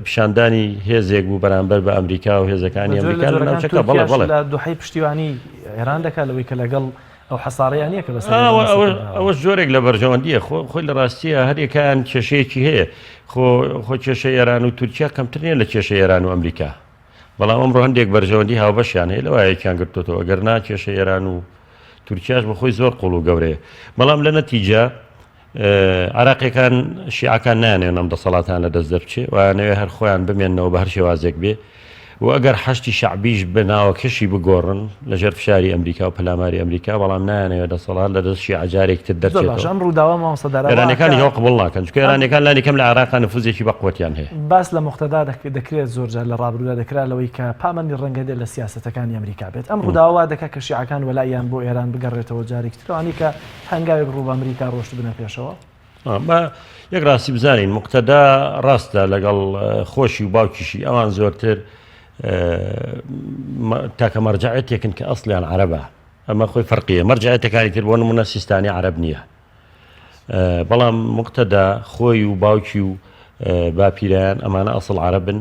پیشاندانی هێزێک بوو بەرامبەر بە ئەمریکا و هێزەکانی ئەمریکا لە ناوچەکە بەڵێ بەڵێ لە دوحەی پشتیوانی ئێران دەکات لەوەی کە لەگەڵ ئەو حەساڕیانە کە بەس ئەوەش زۆرێک لە بەرژەوەندیە خۆی لە ڕاستیە هەرێکیان کێشەیەکی هەیە خۆ کێشەی ئێران و تورکیا کەمترێن لە کێشەی ئێران و ئەمریکا بەڵام ئەمڕۆ هەندێک بەرژەوەندی هاوبەشیان هەیە لەوایەکیان گرتوتەوە ئەگەر نا کێشەی ئێران و تورکیاش بەخۆی زۆر قوڵ و گەورەیە بەڵام لە نەتیجە عراقیەکان شیعەکان نانێن ئەم دەسەڵاتان لە دەست دەرچێ وانەوێ هەر خۆیان بمێنەوە بە هەر شێوازێک بێ و ئەگەر حەشتی شعبیش بناوەکەشی بگۆڕن لەژێر فشاری ئەمریکا و پەلاماری ئەمریکا بەڵام نایانەوە دەسەڵات لە دەست شیعە جارێکتر دەرچێتەوە ئەم ڕووداوە مامۆستادارە ئێرانیەکانی هەڵ قبوڵ ناکەن چونکە ئێرانیەکان لانی کەم لە عێراقا نفوزێکی بەقوەتیان هەیە باس لە مختەدا دەکرێت زۆرجار لە ڕابردوودا دەکرا لەوەی کە پامەنی ڕەنگەدێت لە سیاسەتەکانی ئەمریکا بێت ئەم ڕووداوە دەکات کە شیعەکان وەلایان بۆ ئێران بگەڕێتەوە جارێکترەوەی کە هەنگاوێک ڕوو بە ئەمریکا ڕۆشت بنە پێشەوە یەک ڕاستی بزانین مقتەدا ڕاستە لەگەڵ خۆشی و باوکیشی ئەوان زۆرتر تاکە مەرجعەتێکن کە ئەسڵیان عەرەبە ئەمە خۆی فەرقیە مەرجعەتەکانی تر بۆ نمونە سیستانی عەرەب نییە بەڵام مقتەدا خۆی و باوکی و باپیرایان ئەمانە ئەسڵ عەرەبن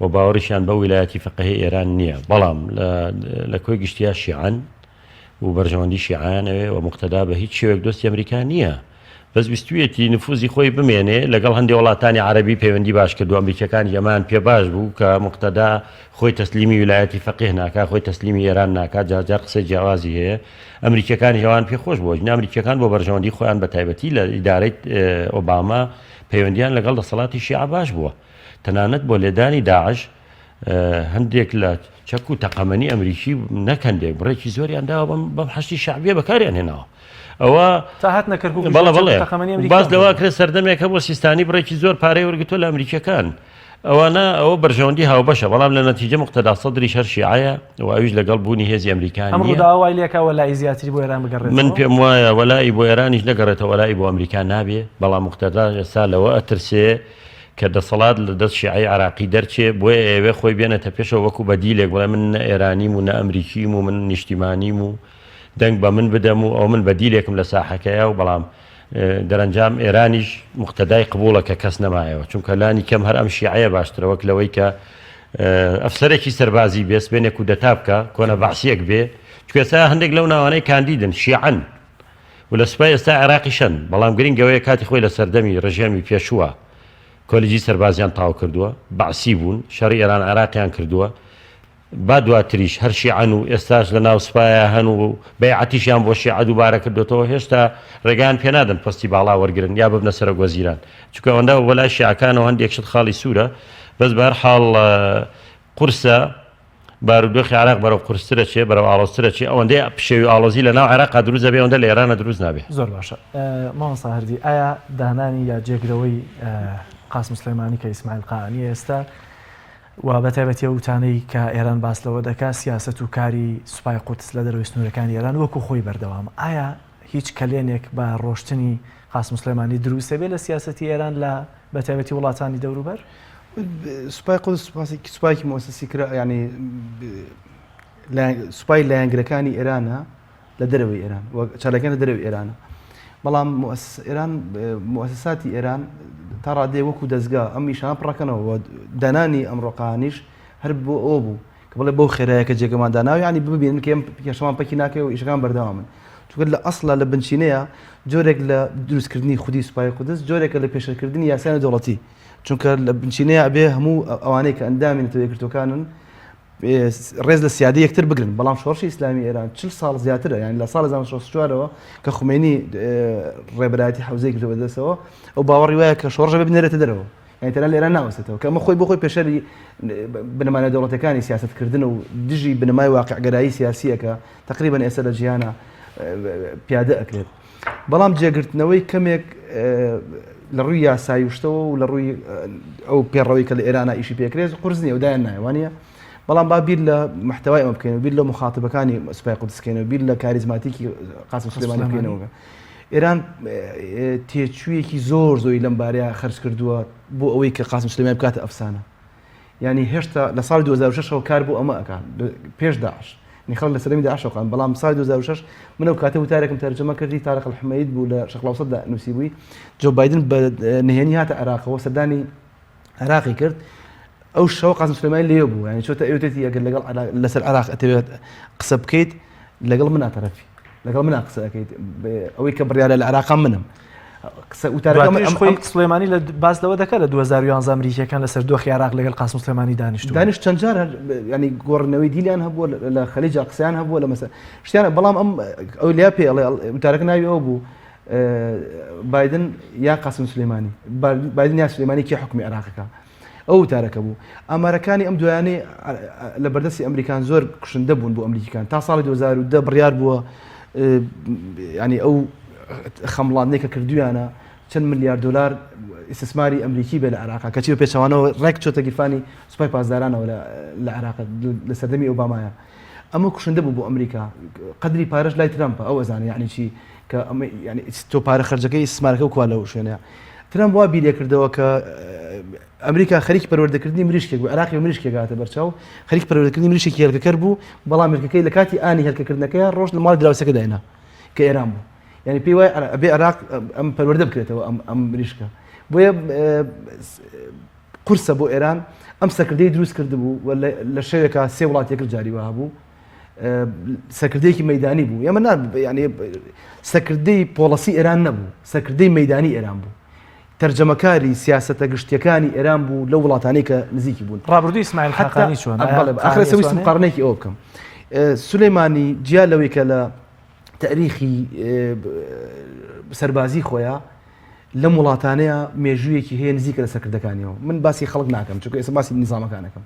و باوەڕیشیان بە ویلایەتی فەقیهی ئێران نییە بەڵام لە کۆی گشتیا شیعەن و بەرژەوەندی شیعەیانەوێ و مقتەدا بە هیچ شێوەیەک دۆستی ئەمریکا نییە بەس بیستویەتی نفوزی خۆی بمێنێ لەگەڵ هەندێک وڵاتانی عەرەبی پەیوەندی باش کردو ئەمریکەکانی ئەمان پێ باش بوو کە مقتەدا خۆی تەسلیمی ویلایەتی فەقیه ناکات خۆی تەسلیمی ئێران ناکات جار قسەی جیاوازی هەیە ئەمریکەکانی هێوان پێخۆش بووە ئەمریکەکان بۆ بەرژەوەندی خۆیان بە تایبەتی لە ئیدارەی ئۆباما پەیوەندیان لەگەڵ دەسەڵاتی شیعە باش بووە تەنانەت بۆ لێدانی داعش هەندێک لە چەک و تەقەمەنی ئەمریکی نەکەندێک بڕێکی زۆریان داوە بەم حەشتی شعبیە بەکاریان هێناوە ئەوە تاهات نەکردبوو باز لەوا کرێت سەردەمێکە بۆ سیستانی بڕێکی زۆر پارەی وەرگتووە لە ئەمریکەکان ئەوە بەرژەوەندی هاوبەشە بەڵام لە نەتیجە مقتەدا سەدری شەر شیعەیە و ئەویش لەگەڵ بوونی هێزی ئەمریکان ئەم ڕووداوای لێکا وەلای زیاتری بۆ ئێران بگەڕێت من پێم وایە وەلای بۆ ئێرانیش نەگەڕێتەوە وەلای بۆ ئەمریکا نابێ بەڵام مقتەدا ئێستا لەوە ئەترسێ کە دەسەڵات لە دەست شیعەی عراقی دەرچێ بۆیە ئێوێ خۆی بێنێتە پێشەوە وەکو بەدیلێک بڵێ من نە ئێرانیم و نە ئەمریکیم و من نیشتیمانیم و دەنگ بە من بدەم و ئەو من بەدیلێکم لە ساحەکەیە و بەڵام دەرەنجام ئێرانیش مقتەدای قبوڵە کە کەس نەمایەوە چونکە لانی کەم هەر ئەم شیعەیە باشترە وەک لەوەی کە ئەفسەرێکی سەربازی بێ سبێنێک و دەتا بکە کۆنە بەعسیەک بێ چونکە ئێستا هەندێک لەو ناوانەی کاندیدن شیعەن و لە سوپای ئێستا عێراقیشەن بەڵام گرنگەوەیە کاتی خۆی لە سەردەمی ڕژێمی پێشووە کۆلیجی سەربازیان تاو کردووە بەعسی بوون شەڕی ئێران عێراقیان کردووە با دواتریش هەر شیعەن و ئێستاش لە ناو سوپایە هەن و بەیعەتیشیان بۆ شیعە دووبارە کردوێتەوە هێشتا ڕێگەیان پێ نادەن پستی باڵا وەرگرن یا ببنە سەرۆک وەزیران چونکە ئەوەندە وەلای شیعەکانەوە هەندێک شت خاڵی سوورە بەس بە هەر حاڵ قورسە بارودۆخی عێراق بەرەو قورسترە چێ بەرەو ئاڵۆزترە چێ ئەوەندەی پشێوی ئاڵۆزی لە ناو عێراقا دروست دەبێ ئەوەندە لە ئێرانە دروست نابێ. زۆر باشە مامۆستا هەردی ئایا دانانی یا جێگرەوەی قاسم سلێمانی کە ئیسماعیل قائەنی ئێستا و بەتایبەتی وتانەی کە ئێران باس لەوە دەکات سیاست و کاری سوپای قودس لە دەروی سنوورەکانی ئێران وەکو خۆی بەردەوامە ئایا هیچ کەلێنێک بە ڕۆشتنی قاسم سلێمانی دروستە بێ لە سیاسەتی ئێران لە بەتایبەتی وڵاتانی دەوروبەر؟ سوپای قودس سوپایکی مؤسسی کرا ینی سوپای لایەنگرەکانی ئێرانە لە دەرەوەی ئێران چارەکان لە دەرەوەی ئێرانە بەڵام ئێران مؤسساتی ئێران تا ڕادێ وەکو دەستگا ئەم میشان پڕەکەنەوە دانانی ئەمڕۆقانیش هەر بۆ ئەو بوو کە بڵێ بەو خێرایە کە جێگەمان داناوی ینی ببینن کە پێشەمان پەکی ناکەوە و ئیشەکان بەردەوامن چونکە لە ئەسڵە لە بنچینەیە جۆرێک لە دروستکردنی خودی سوپای قودس جۆرێکە لە پێشەکردنی یاسایانی دەوڵەتی چونکە لە بنچینەیە ئەبێ هەموو ئەوانەی کە ئەندامی نەتەوەیەکردوەکانن ڕێز لە سیادی یەکتر بگرن بەڵام شۆڕشی ئیسلامی ئێران 40 ساڵ زیاترە یان لە ساڵ 1964ەوە کە خومێنی ڕێبەرایەتی حوزەی کردەوە بەدەستەوە ئەو باوەڕی وایە کە شۆڕژە ببنێرێتە دەرەوە یان تەنانەت لە ئێران ناوەستێتەوە کە ئەمە خۆی بۆ خۆی پێشەری بنەمانە دەوڵەتەکانی سیاستکردن و دژی بنەمای واقعگەرایی سیاسیە کە تقریبان ئێستا لە جیهانە پیادە ئەکرێت بەڵام جێگرتنەوەی کەمێک لە ڕووی یاسایی وشتەوە و لە ڕووی ئەو پێڕەوەی کە لە ئێرانە ئیشی پێکرێت قورسنی ئەودایان نایوانە بەڵام با بیر لە محتەوای ئەمە بکەین و بیر لە مخاتبەکانی سوپای قودس بکەینەوە بیر لە کاریزماتیکی قاسم سلێمانی بکەینەوە ئێران تێچوویەکی زۆری لەم بارەیە خەرج کردووە بۆ ئەوەی کە قاسم سلێمانی بکاتە ئەفسانە ینی هێشتا لە ساڵی 2006ەوە کار بۆ ئەمە ئەکات پێش داعش خەڵک لە سەردەمی داعشەوە بەڵام ساڵی 2006 منە کاتە وتارێکم تەرجەمە کردی تارق الحمەید بوو لە شەرق ئەوسەتدا نووسی بووی جو بایدن بە نهێنی هاتە عێراقەوە سەردانی عێراقی کرد ئەو شەوە قاسم سلێمانی لێ بوو ینی چۆتە ئێوتێتی ئەگەر لەگەڵ لەسەر عێراق ئەتەوێت قسە بکەیت لەگەڵ منە تەرەفی لەگەڵ منە قسە ئەەکەیت ئەوەی کە بڕیارە لە عێراقا منم خۆی سلێمانی لە باز لەوە دەکات لە 2011 ئەمریکیەکان لەسەر دۆخی عێراق لەگەڵ قاسم سلێمانی دانیشت چەند جار ینی گۆڕنەوەی دیلیان هەبووە لە خەلیجا قسەیان هەبووە لە مەسە شتیانە بەڵام ئەم ئەو لیا پێ وتارەکە ناوی ئەو بوو بایدن یا قاسم سلێمانی بایدن یا سلێمانی کێ حکمی عێراقەکە ئەو وتارەکە بوو ئامارەکانی ئەم دویانەی لە بەردەستی ئەمریکان زۆر کوشندە بوون بۆ ئەمریکیەکان تا ساڵی 2010 بڕیار بووە ینی ئەو خەمڵاندنێک کە کردویانە چەند ملیارد دلار ئیسtismاری ئەمریکی بێ لە عێراق کەچی پێچەوانەوە ڕێک چۆتە گیرفانی سوپای پاسدارانەوە لە عێراق لە سەردەمی ئۆبامایە ئەمە کوشندە بوو بۆ ئەمریکا قدری پارەش لای ترامپە ئەو ئەزانێ یعنی چی کە ینی تۆ پارە خەرجەکەی ئیسtismarەکە و کوا لەو شوێنەیە ترامپ وا بیرێ کردەوە کە ئەمریکا خەریکی پەروەردەکردنی مریشکێک بوو عێراقی و مریشکێک هاتە بەرچاو خەریکی پەروەردەکردنی مریشێکی هێلکەکەر بوو بەڵام هێلکەکەی لە کاتی ئانی هێلکەکردنەکەی ڕۆژ لە ماڵی دراوسەکە داینا کە ئێران بوو یعنی پێی وایە ئەبێ عێراق ئەم پەروەردە بکرێتەوە ئەم مریشکە بۆیە قورسە بۆ ئێران ئەم سەرکردەی دروست کرد بوو لە شەوێکە سێ وڵات یەکتر جاری وها بوو سەرکردەیەکی مەیدانی بوو ئێمە ینی سەرکردەی پۆڵەسی ئێران نەبوو سەرکردەی مەیدانی ئێران بوو تەرجەمەکاری سیاسەتە گشتیەکانی ئێران بوو لە وڵاتانەی کە نزیکی بوون ڕابردووی ئیسماعیل خاقانی چۆن ئاخر سەویستم قاڕنێکی ئەوە بکەم سولەیمانی جیا لەوەی کە لە تاریخی سەربازی خۆیە لەم وڵاتانەیە مێژوویەکی هەیە نزیکە لە سەرکردەکانیەوە من باسی خەڵک ناکەم چونکە ئێستا باسی نیزامەکانەکەم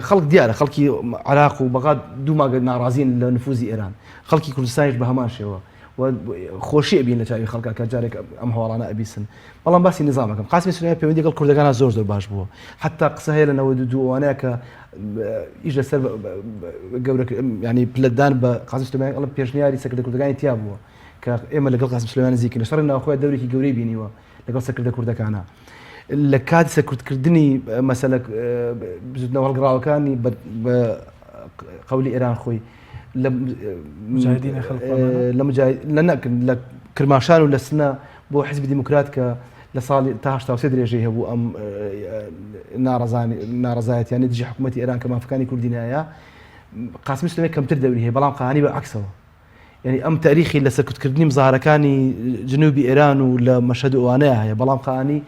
خەڵک دیارە خەڵکی عێراق و بەغاد دوو ماگە ناڕازین لە نفوزی ئێران خەڵکی کوردستانیش بە هەمان شێوە و خۆشی ئەبین لە چاوی خەڵکا کە جارێک ئەم هەواڵانە ئەبیسن بەڵام باسی نظامەکەم قاسمی سلێمانی پەیوەندی لەگەڵ کوردەکانە زۆر باش بووە حتا قسە هەیە لە 92وانەیە کە ئیش لەسەر گەورە ینی پلەتدان بە قاسم سلێمانی ئەڵە پێشنیاری سەرکردە کوردەکانی تیا بووە کە ئێمە لەگەڵ قاسم سلێمانی نزیکین لە شەڕی ناوخۆی دەورێکی گەورەی بینیوە لەگەڵ سەرکردە کوردەکانە لە کاتی سەرکردکردنی مەسەلە بزودنەوە هەڵگراوەکانی بە قەولی ئێران خۆی لە کرماشان و لە سنە بۆ حیزبی دیموکرات کە لە ساڵی تا 83 درێژەی هەبوو ئەم ناڕەزایەتیانی دژی حکوومەتی ئێران کە مافەکانی کوردینایە قاسم سلێمانی کەمتر دەوری هەیە بەڵام قانی بە عەکسەوە یعنی ئەم تاریخی لە سەرکردکردنی مزارەکانی جنوبی ئێران و لە مەشهەد ئەوانەیە هەیە بەڵام قانی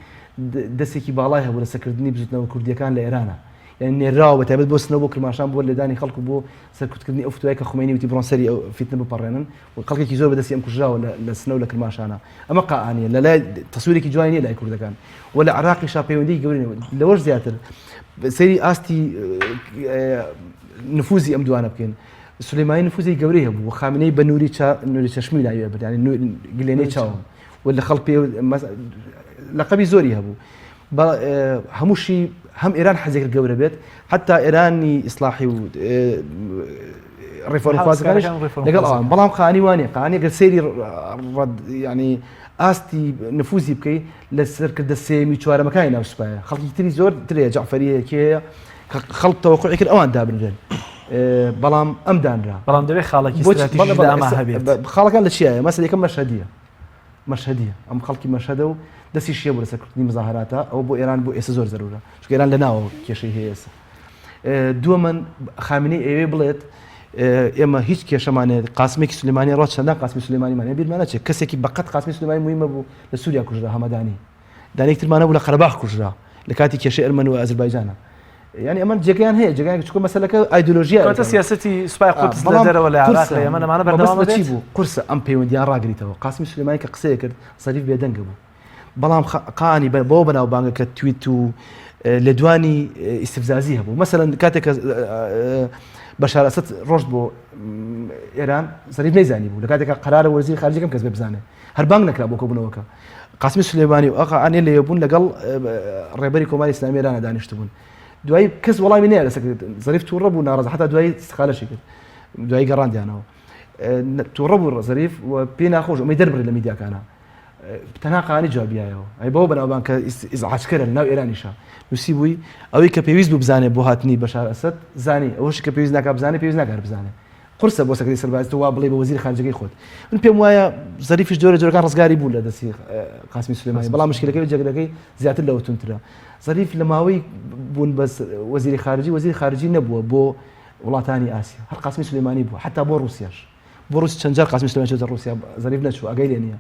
دەستێکی باڵای هەبوو لە سەرکردنی بزوتنەوە کوردیەکان لە ئێرانە یعنی نێراوە بەتایبەت بۆ سنەوە بۆ کرماشان بۆ لەدانی خەڵکو بۆ سەرکردکردنی ئەو فتوای کە خومینی وتی بڕۆن سەری ئەو فیتنە بپەڕێنن و خەڵکێکی زۆر بەدەستی ئەم کوژراوە لە سنە و لە کرماشانە ئەمە قانیە لە لای تەسوورێکی جوانی نیە لای کوردەکان و لە عێراقی شاپەیوەندی گەورەی لەوەش زیاتر سەیری ئاستی نفوزی ئەم دوانە بکەین سلێمانی نفوزی گەورەی هەبوو و خامنەی بە نووری چەشمی لایوێ بێت ینی گلێنەی چاوم و لە خەڵک پێ لەقەبی زۆری هەبوو هەمووشی هەم ئێران حەزێک گەورە بێت حتا ئێرانی ئیسلاحی و ڕێفۆرمخوازەکانیش لەگەڵ ئەوان بەڵام قانی وانێ قانی گەر سەیری ینی ئاستی نفوزی بکەیت لە سەرکردە سێمی چوارەمەکانی ناوسوپایە خەڵکی تری زۆر ترێ جعفەریەکەیە خەڵک تەوەقوعی کرد ئەوان دابنرێن بەڵام ئەم دانرا بەڵام دەبێت خاڵێکی استراتیژی ئەمە هەبێت خاڵەکان لە چیایە مەسەلە یەکەم مەشهەدیە ئەم خەڵکی مەشهەدە و دەستی شیە بۆ لەسەرکردنی مزاهراتە ئەو بۆ ئێران بۆ ئێستا زۆر زەرورە چونکە ئێران لە ناوە کێشەی هەیە ئێستا دووەمەن خامنەی ئەوێ بڵێت ئێمە هیچ کێشەمانێت قاسمێکی سلێمانی ڕۆژ چەندان قاسمی سلێمانیمانێ بیرمانە چێت کەسێکی بەقەت قاسمی سلێمانی مویمە بوو لە سووریا کوژرا هەمەدانی دانێکترمانە بوو لە قەرەباخ کوژرا لە کاتی کێشەی ئەرمەن و ئەزەربایجانە یعنی ئەمە جێگەیان هەیە جێگەیان چکۆ مەسەلەکە ئایدۆلۆژیە کاتە سیاسەتی سوپای قودس لە دەرەوە لە عێراق لە ئێمە لەمانە بەردەوام چی بوو قورسە ئەم پەیوەندیان ڕاگریتەوە قاسمی سلێمانی کە قسەیە کرد زەریف بێدەنگە بوو بەڵام قانی بۆ بەناوبانگە کە تویت و لە دوانی ئیستفزازی هەبوو مەسەلەن کاتێک بەشار ئەسەد ڕۆژ بۆ ئێران زەریف نەیزانی بوو لە کاتێکە قەرارە وەزیری خارجیەکەم کەس بزانێ هەر بانگ نەکرا بۆ کۆبوونەوەکە قاسمی سلێمانی و ئەقانی لێبوون لەگەڵ ڕێبەری کۆماری ئیسلامی ئێرانە دانیشت بوون دوای کەس وەڵامی نەیە لەسەر زەریف تووڕە بوو ناڕەزە حتا دوای استقالەشی کرد دوای گەڕاندیانەوە تووڕە بوو زەریف و پێی ناخۆش ئەمەی دەربڕێت لە میدیاکانە تەنها قانی جوابیایەوە ئەی بەوە بەناوبان کە ئیزعاجکەرە ناو ئێرانیشە نووسی بووی ئەوەی کە پێویست بوو بزانێ بۆ هاتنی بەشار ئەسەد زانی ئەوەش کە پێویست ناکات بزانێ پێویست ناکات بزانێ قورسە بۆ سەکرتەری سەربازی وا بڵێ بە وەزیری خارجەکەی خۆت من پێم وایە زەریفیش جۆرەکان ڕزگاری بوو لە دەستی قاسمی سلێمانی بەڵام مشکلەکەی جێگەکەی زیاتر لەوە تونترە زەریف لە ماوەی بوون بە وەزیری خارجی نەبووە بۆ وڵاتانی ئاسیا هەر قاسمی سلێمانی بوو حتا بۆ رووسیاش بۆ رووسی چەند جار قاسمی سلێمانی چۆتە رووسیا زەریف نەچوو ئەگەی لێ نییە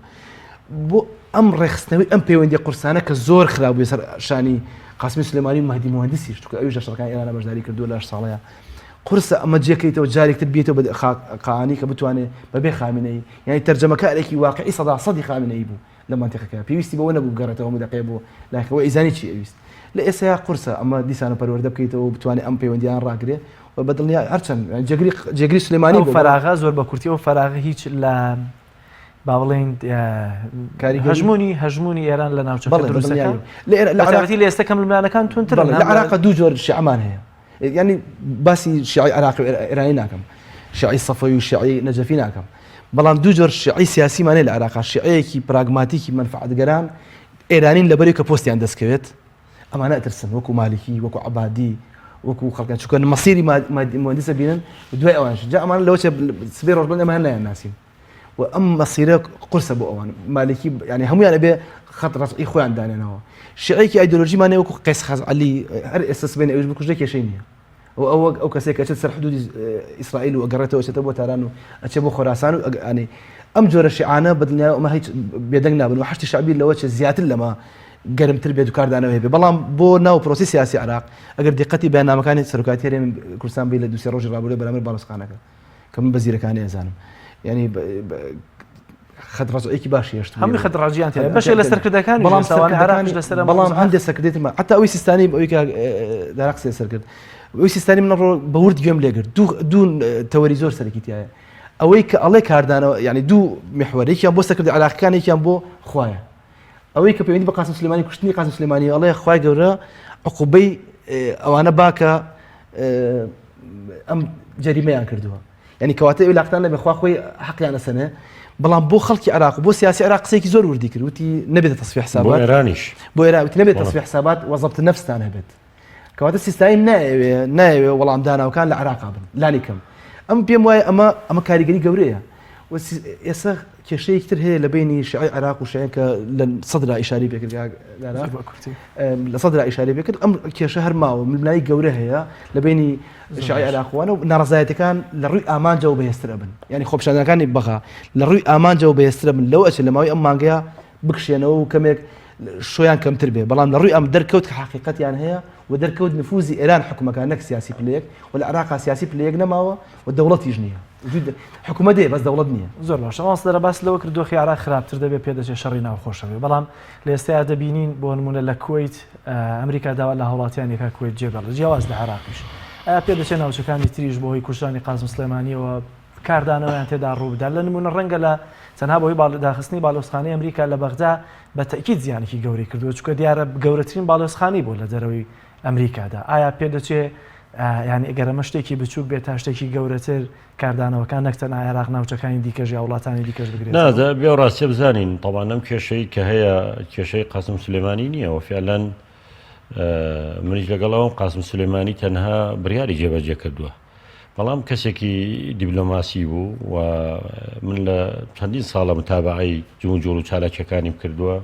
بۆ ئەم ڕێخستنەوەی ئەم پەیوەندی قورسانە کە زۆر خراپ بووە سەر شانی قاسمی سلێمانی مەهدی مهندسیش چونکە ئەویش لە شەڕەکانی ئێران بەشداری کردووە لە 8 ساڵەیە قورسە ئەمە جێکەیتەوە جارێکتر بێتەوە بە قانی کە بتوانێت بەبێ خامنەی یعنی تەرجەمەکارێکی واقعی سەدی خامنەی بوو لە منتیقەکە پێویستی بەوە نەبوو گەڕێتەوە مدەقێ بۆ لایەوە ئیزانی چی ئەویست لە ئێستا قورسە ئەمە دیسانە پەروەردە بکەیتەوە بتوانێت ئەم پەیوەندیان ڕاگرێ و بەدڵنیا هەرچەند جێگری سلێمانی فەراغا زۆر بە کورتی و فەراغ هیچ لە با بڵێن هەژمونی ئێران لە ناوچەکە دروستەکان لە ئێستا کەم لەمانەکان تونتر لە عێراق دوو جۆر شیعەمان هەیە یعنی باسی شیعی عێراقی و ئێرانی ناکەم شیعی سەفەوی و شیعی نەجەفی ناکەم بەڵام دوو جۆر شیعی سیاسیمانەیە لە عێراق شیعەیەکی پراگماتیکی منفعەتگەران ئێرانین لەبەرەوەی کە پۆستیان دەستکەوێت ئەمانە ئەترسن وەکو مالکی وەکو عەبادی وەکو خەڵکان چونکە مەسیری مهندسە بینن دوای ئەوانش جا ئەمانە لەوە سبەی ڕۆژ بڵێن ئەمە هەر نایاناسین و ئەم مەسیرە قورسە بۆ ئەوان مالکی ینی هەمویان ئەبێ خەت ڕەفعی خۆیان دانێنەوە شیعەیەکی ئایدۆلۆژیمانەیە وەکو قەیس خەزعەلی هەر ئێستا سبەی ئەویش بکوژە کێشەی نییە ئەو کەسێک ئەچێت سەر حدودی ئیسرائیل و ئەگەڕێتەوە ئەچێتە بۆ تاران و ئەچێت بۆ خۆراسان و ئەنی ئەم جۆرە شیعانە بەدڵنیا ئەمە هیچ بێدەنگ نابن و حەشتی شعبی لەوە چێت زیاتر لەمە گەرمتر بێت و کاردانەوە هەبێ بەڵام بۆ ناو پرۆسی سیاسی عێراق ئەگەر دقەتی بەیاننامەکانی سەرۆکاتی هەرێمی کوردستان بێت لە دووسێ ڕۆژی ڕابردووی بەرامبەر باڵوسخانەکە کە من بەزیرەکانی ئەزانم ینی خەتڕاجەیەکی باشی هێشت هەمووی خەتڕاجیان هەیە بەشێک لە سەرکردەکانی بەڵام هەندێک سەرکردێتمە حتا ئەوی سیستانی ئەوەی کە داراق سێ سەر کرد ئەوی سیستانی من بە ورد گوێم لێگرت دوو تەوەری زۆر سەرەکیتیایە ئەوەی کە ئەڵێ کاردانەوە یعنی دوو محوەرێکیان بۆ سەرکردی عراقیەکیان بۆ خوایە ئەوەی کە پەیوەندی بە قاسم سلێمانی کوشتنی قاسم سلێمانی ئەڵێ خوای گەورە عقوبەی ئەوانە باکە ئەم جەریمەیان کردووە یعنی کەواتە عێلاقتان لەبێ خوا خۆی حەقیان لەسەنێ بەڵام بۆ خەڵکی عراق و بۆ سیاسی عراق قسەیەکی زۆر وردی کرد وتی نەبێتە تەصفیه حسابات بۆ ئێرانیش بۆ ئێران وتی نەبێت تەصفیه حسابات وەزەبت نەفستان هەبێت کەواتە سیستایی نایەوێ وەڵام داناوەکان لە عراق بن لانی کەم ئەم پێم وایە ئەمە کاریگەری گەورەیە ئێستا کێشەیەکی تر هەیە لە بینی شیعی عراق و شیعیان کە لە سەدرا ئیشاری پێکرد لە سەدرا ئیشاری پێکرد ئەم کێشە هەر ماوە ململایی گەورە هەیە لە بینی شیعی عراقوانە و ناڕزایەتەکان لە ڕووی ئامانجەوە بەهێزترە بن یعنی خۆپیشاندنەکانی بەغا لە ڕووی ئامانجەوە بەهێزترە بن لەو ئەچێت لە ماوەی ئەم مانگەیە بکشێنەوە و کەمێک شۆیان کەمتر بێ بەڵام لە ڕووی ئەم دەرکەوت کە حقیقەتیان هەیە و دەرکەوت نفوزی ئێران حکومەکان نەک سیاسی پلەیەک و لە عراق سیاسی پلەیەک نەماوە و دەوڵەتیش نییە حکومەت دێ بەس دەوڵەت نییە زۆر باش ئەوەس دەرە باس لەوە کردوخی عراق خراپتر دەبێت پێدەچێت شەڕی ناوخۆشەوێ بەڵام لە ئێستا دەبینین بۆ نمونە لە کوێیت ئەمریکا داوا لە هاوڵاتیانێکا کوێیت جێبەڵە جیاواز لە عراقیش پێدەچێت ناوچەکانی تریش بۆ هۆی کوشتانی قاسم سلێمانیەوە کاردانەوەیان تێدا ڕووبدا لە نمونە ڕەنگە لە تەنها بۆی داخستنی باڵۆسخانەی ئەمریکا لە بەغدا بە تەکید زیانێکی گەوری کردووە چونکە دیارە گەورەترین باڵۆسخانی بوو لە دەرەوەی ئەمریکادا ئایا پێدەچێت یعنی ئەگەرەمە شتێکی بچووک بێت تا شتێکی گەورەتر کاردانەوەکان نەکتەنها عێراق ناوچەکانی دیکەژ یا وڵاتانی دیکەش بگرێت نازە بێ ڕاستی بزانین طبعا ئەم کێشەی کە هەیە کێشەی قاسم سلێمانی نییە و فعلاً منیش لەگەڵەوەم قاسم سلێمانی تەنها بڕیاری جێبەجێ کردووە بەڵام کەسێکی دیبلۆماسی بوو و من لە چەندین ساڵە متابعەی جوڵ و چالاکیەکانیم کردووە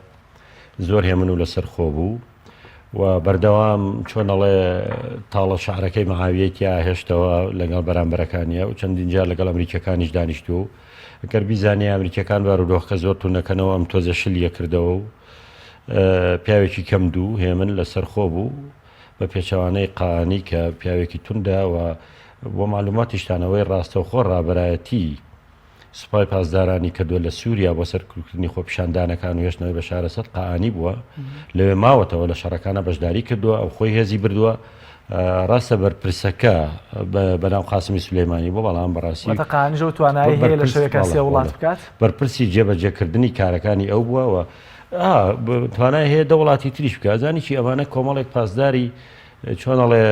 زۆر هێمن و لەسەر خۆ بوو و بەردەوام چۆنەڵێ تاڵە شعرەکەی مەعاویەتیا هێشتەوە لەگەڵ بەرامبەرەکانیە و چەندین جار لەگەڵ ئەمریکەکانیش دانیشتووە ئەگەر بیزانێ ئەمریکەکان بارودۆخەکە زۆر تونەکەنەوە ئەم تۆزە شلیە کردەوە و پیاوێکی کەم دوو هێمن لەسەر خۆ بوو بە پێچەوانەی قانی کە پیاوێکی توندا و بۆ معلوماتیشتانەوەی ڕاستەوخۆ ڕابەرایەتی سوپای پاسدارانی کردووە لە سووریا بۆ سەرکردنی خۆپیشاندانەکان و هێشتنەوەی بە شارە سەد قانی بووە لەوێ ماوەتەوە لە شەڕەکانە بەشداری کردووە ئەو خۆی هێزی بردووە ڕاستە بەرپرسەکە بەناو قاسمی سلێمانی بۆ بەڵام بەڕاستی قانیژە و توانایی هەیە لە شەوێکە سێ وڵات بکات بەرپرسی جێبەجێکردنی کارەکانی ئەو بووە توانای هەیە دە وڵاتی تریش بکە ئەزانی چی ئەوانە کۆمەڵێک پاسداری چۆنەڵێ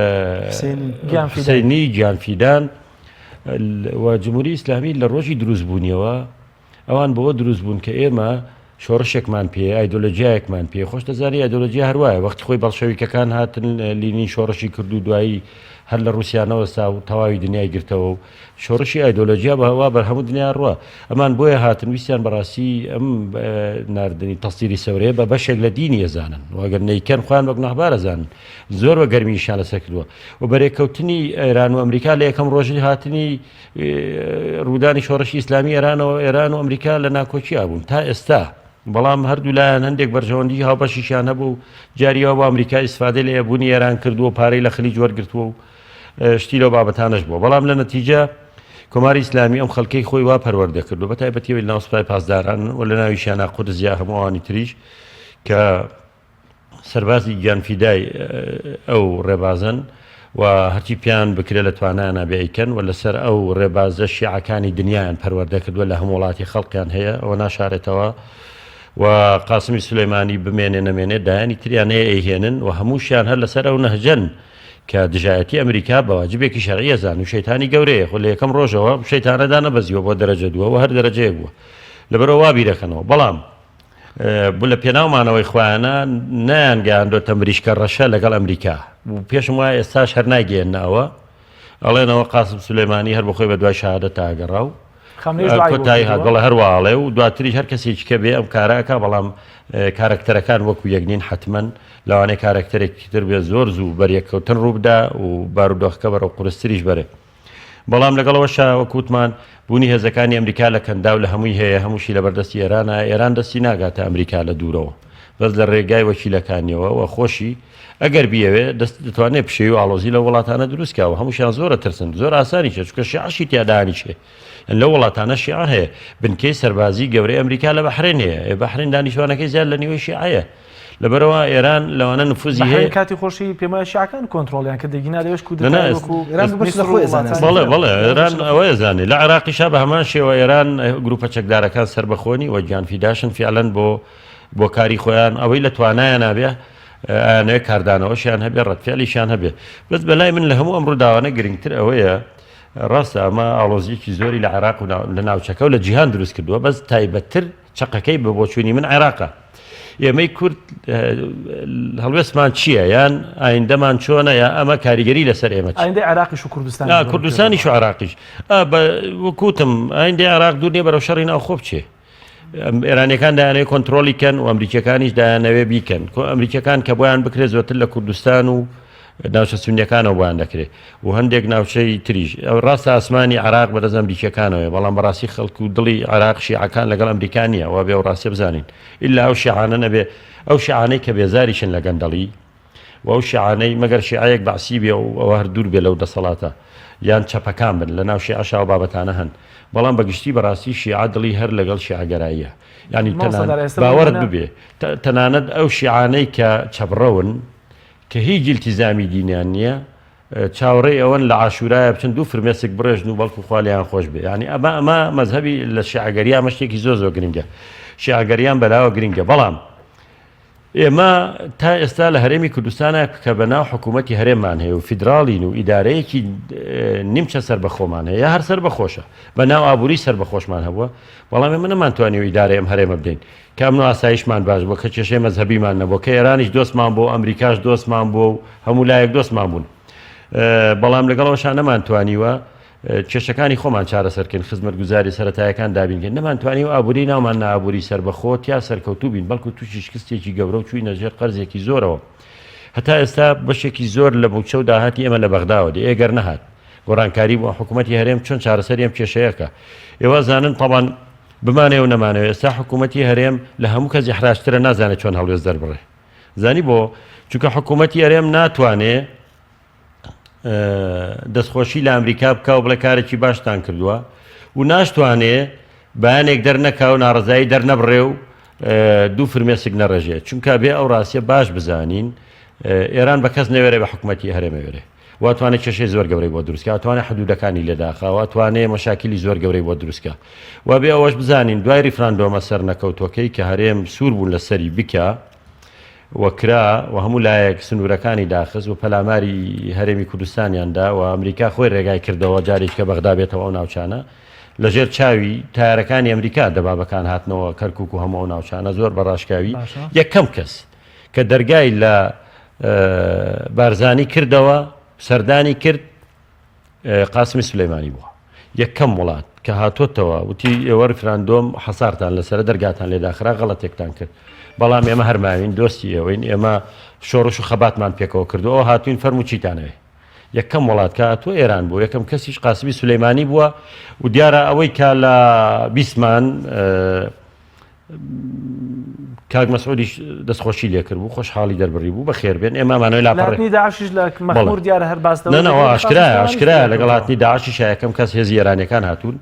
حسینی گیانفیدان و جمهوری ئیسلامی لە ڕۆژی دروستبوونیەوە ئەوان بەوە دروست بوون کە ئێمە شۆڕشێکمان پێ ئایدۆلۆژیایەکمان پێ خۆش دەزانی ئایدۆلۆژیا هەروایە وەختی خۆی بەڵشەویکەکان هاتن لینی شۆڕشی کرد و دوایی هەر لە رووسیانەوە سا و تەواوی دنیای گرتەوە و شۆڕشی ئایدۆلۆژیا بە هەوا بەر هەموو دنیا ڕوە ئەمان بۆیە هاتن ویسیان بەڕاستی ئەم ناردنی تەستیری سەورەیە بە بەشێک لە دینی ئەزانن وەگەر نەیکەن خوان وەک نەحبارەزانن زۆر بە گەرمیشان لەسەر کردووە و بەرێکەوتنی ئێران و ئەمریکا لە یەکەم ڕۆژی هاتنی ڕوودانی شۆڕشی ئیسلامی ئێران و ئەمریکا لە ناکۆچیا بوون تا ئێستا بەڵام هەردوو لایەن هەندێک بەرژەوەندی هاوبەشیشان هەبوو جاریەوە بە ئەمریکا ئیسفادە لە یەبوونی ئێران کردووە پارەی لە خلیج وەرگرتووە و شتی لەو بابەتانەش بووە بەڵام لە نەتیجە کۆماری ئیسلامی ئەم خەڵکەی خۆی وا پەروەردە کردو بە تایبەتیەوەی لە ناو سوپای پاسداران و لە ناویشیانە قودس یا هەمووانی تریش کە سەربازی گیانفیدای ئەو ڕێبازن و هەرچی پیان بکرێت لە توانایانە بێیکەن و لەسەر ئەو ڕێبازە شیعەکانی دنیایان پەروەردە کردووە لە هەموو وڵاتی خەڵکیان هەیە ئەوە ناشارێتەوە و قاسمی سلێمانی بمێنێ نەمێنێ دایانی تریان هەیە ئەیهێنن و هەمووشیان هەر لەسەر ئەو نەهجەن کە دژایەتی ئەمریکا بە واجبێکی شەرعیە زان و شەیتانی گەورەیە خۆ لە یەکەم ڕۆژەوە شەیتانەدا نەبەزیوە بۆ دەرەجە دووە و هەر دەرەجەیەک بووە لەبەرەوە وا بیرەکەنەوە بەڵام بوو لە پێناومانەوەی خۆیانە نەیانگەیاندۆتە مریشکە ڕەشە لەگەڵ ئەمریکا و پێشم وایە ئێستاش هەر ناگەێننەوە ئەڵێنەوە قاسم سلێمانی هەر بەخۆی بە دوای شەهادەت تاگەڕا و کۆتایی هات بەڵێ هەرواڵێ و دواتریش هەر کەسێکی کە بێ ئەم کارەکە بەڵام کارکتەرەکان وەکو یەکنین حتمەن لەوانەیە کارکتەرێکی تر بێ زۆر زوو بەریەکەوتن ڕووبدا و بارودۆخەکە بەرەو قورستریش بەرێ بەڵام لەگەڵەوەشە وەکوتمان بوونی هێزەکانی ئەمریکا لە کەندا و لە هەمووی هەیە هەمووشی لە بەردەستی ئێرانە ئێران دەستی ناگاتە ئەمریکا لە دوورەوە بەس لە ڕێگای وەکیلەکانیەوە و خۆشی ئەگەر بیەوێ دەست دەتوانێت پشێوی و ئاڵۆزی لە وڵاتانە دروستکەوە هەمووشیان زۆرە ترسن زۆر ئاسانی چێت چونکە شیعەشی تیادانیچێ لە وڵاتانە شیعە هەیە بنکەی سەربازی گەورەی ئەمریکا لە بەحرین هەیە بەحرین دانیشتوانەکەی زیاد لە نیوەی شیعەیە لەبەرەوە ئێران لەوانە نفوزی هەیە کاتی خۆشی پێمە شیعەکان کۆنتڕۆلیان کە دەگینا لەوێش بەڵێ ئێران ئەوەیە زانێ لە عێراقیشا بە هەمان شێوە ئێران گروپە چەکدارەکان سربەخۆنی وە گیانفیداشن فیعلەن بۆ کاری خۆیان ئەوەی لە توانایە نابێ ئەیانەیە کاردانەوەشیان هەبێ ڕەتفعلیشیان هەبێ بەس بەلای من لە هەموو ئەم ڕووداوانە گرنگتر ئەوەیە ڕاستە ئەمە ئاڵۆزیەکی زۆری لە عێراق و لە ناوچەکە و لە جیهان دروست کردووە بەس تایبەتتر چقەکەی بە بۆچوونی من عێراقە ئێمەی کورد هەڵوێستمان چییە یان ئایندەمان چۆنە یا ئەمە کاریگەری لەسەر ئێمە ئایندەی عێراقیش و کوردستان کوردستانیش و عێراقیش وەکوتم ئایندەی عێراق دوور نیە بەرەو شەڕی ناوخۆ بچێ ئێرانیەکان دایانەوێت کۆنتترۆلیکەن و ئەمریکەکانیش دایانەوێ بیکەن ئەمریکەکان کە بۆیان بکرێت زۆرتر لە کوردستان و ناوچە سونیەکانەوە بۆیان دەکرێت و هەندێک ناوچەی تریش ئەو ڕاستە ئاسمانی عێراق بەدەست ئەمریکەکانەوە بەڵام بەڕاستی خەڵکو و دڵی عێراق شیعەکان لەگەڵ ئەمریکانیە وا بێ و ڕاستی بزانین ئللا ئەو شیعانە نەبێ ئەو شیعانەی کە بێزاریشن لە گەندەڵی و ئەو شیعانەی مەگەر شیعەیەک بەعسی بێ و ئەوە هەر دوور بێ لەو دەسەڵاتە یان چەپەکان بن لە ناو شیعەشا و بابەتانە هەن بەڵام بەگشتی بەڕاستی شیعە دڵی هەر لەگەڵ شیعەگەراییە ینی باوەرت ببێ تەنانەت ئەو شیعانەی کە چەبڕەون کە هیچ التیزامی دینیان نییە چاوەڕێی ئەوەن لە عاشورایە بچن دوو فرمێسک بڕێژن و بەڵکو خوالیان خۆش بێ ینی ئەمە مەذهبی لە شیعەگەریان مەشتێکی زۆر گرنگە شیعەگەریان بەلاوە گرنگە بەڵام ئێمە تا ئێستا لە هەرێمی کوردستانە کە بەناو حکوومەتی هەرێممان هەیە و فیدراڵین و ئیدارەیەکی نیمچە سربەخۆمان هەیە یا هەر سربەخۆشە بەناو ئابووری سربەخۆشمان هەبووە بەڵام ئێمە نەمانتوانی و ئیدارە ئەم هەرێمە بدەین کام ئاسایشمان باش بوو کە کێشەی مەذهبیمان نەبوو کە ئێرانیش دۆستمان بۆ ئەمریکاش دۆستمان بۆ و هەموو لایەک دۆستمان بوون بەڵام لەگەڵەوەشان نەمانتوانیوە کێشەکانی خۆمان چارەسەرکەین خزمەتگوزاری سەرەتایەکان دابینکەین نەمانتوانی و ئابووری ناومان نابووری سربەخۆ یا سەرکەوتوو بین بەڵکو تووشی شکستێکی گەورە و چووینە ژێر قەرزێکی زۆرەوە هەتا ئێستا بەشێکی زۆر لە موچە و داهاتی ئێمە لە بەغداوە دێ ئێگەر نەهات گۆڕانکاری بۆ حکوومەتی هەرێم چۆن چارەسەر ئەم کێشەیەکە ئێوە زانن طبعاً بمانێ و نەمانەوە ئێستا حکوومەتی هەرێم لە هەموو کەس حراشترە نازانێت چۆن هەڵوێز دەربڕێ زانی بۆ چونکە حکوومەتی هەرێم ناتوانێ دەستخۆشی لە ئەمریکا بکە و بڵێ کارێکی باشتان کردووە و ناشتوانێ بەیانێک دەرنەکا و ناڕزایی دەرنەبڕێ و دوو فرمێسک نەڕێژێ چونکە بێ ئەو ڕاستیە باش بزانین ئێران بە کەس نەوێرێ بە حکوومەتی هەرێمە وێرێ واتوانێت کێشەی زۆر گەورەی بۆ دروستکە واتوانێت حدودەکانی لێداخە واتوانێت مەشاکلی زۆر گەورەی بۆ دروستکە و بێ ئەوەش بزانین دوای ریفراندۆمە سەر نەکەوتوەکەی کە هەرێم سوور بوون لەسەری بکە وەکرا و هەموو لایەک سنوورەکانی داخست و پەلاماری هەرێمی کوردستانیاندا و ئەمریکا خۆی ڕێگای کردەوە جارێک کە بەغدا بێتەوە ئەو ناوچانە لەژێر چاوی تایارەکانی ئەمریکا دەبابەکان هاتنەوە کەرکووک و هەموو ناوچانە زۆر بەڕاشکاوی یەکەم کەس کە دەرگای لە بارزانی کردەوە سەردانی کرد قاسمی سولەیمانی بووە یەکەم وڵات کە هاتۆتەوە وتی ئێوە ریفراندۆم حەسارتان لەسەر دەرگاتان لێداخرا غەڵەتێکتان کرد بەڵام ئێمە هەرماوین دۆستی ئێوەین ئێمە شۆڕش و خەباتمان پێکەوە کردەوە هاتوین فەرمو چیتانەوێ یەکەم وڵات کە هاتووە ئێران بوو یەکەم کەسیش قاسمی سولەیمانی بووە و دیارە ئەوەی کا لە بیسمان کاک مەسعودیش دەستخۆشی لێکرد بوو خۆشحاڵی دەربڕی بوو بە خێربێن ئێمەمانەوەی لاپەڕی داعشش لە مەخمور دیارە هەر باستەوە ئاشکرا لەگەڵ هاتنی داعشیش یەکەم کەس هێزی ئێرانیەکان هاتوون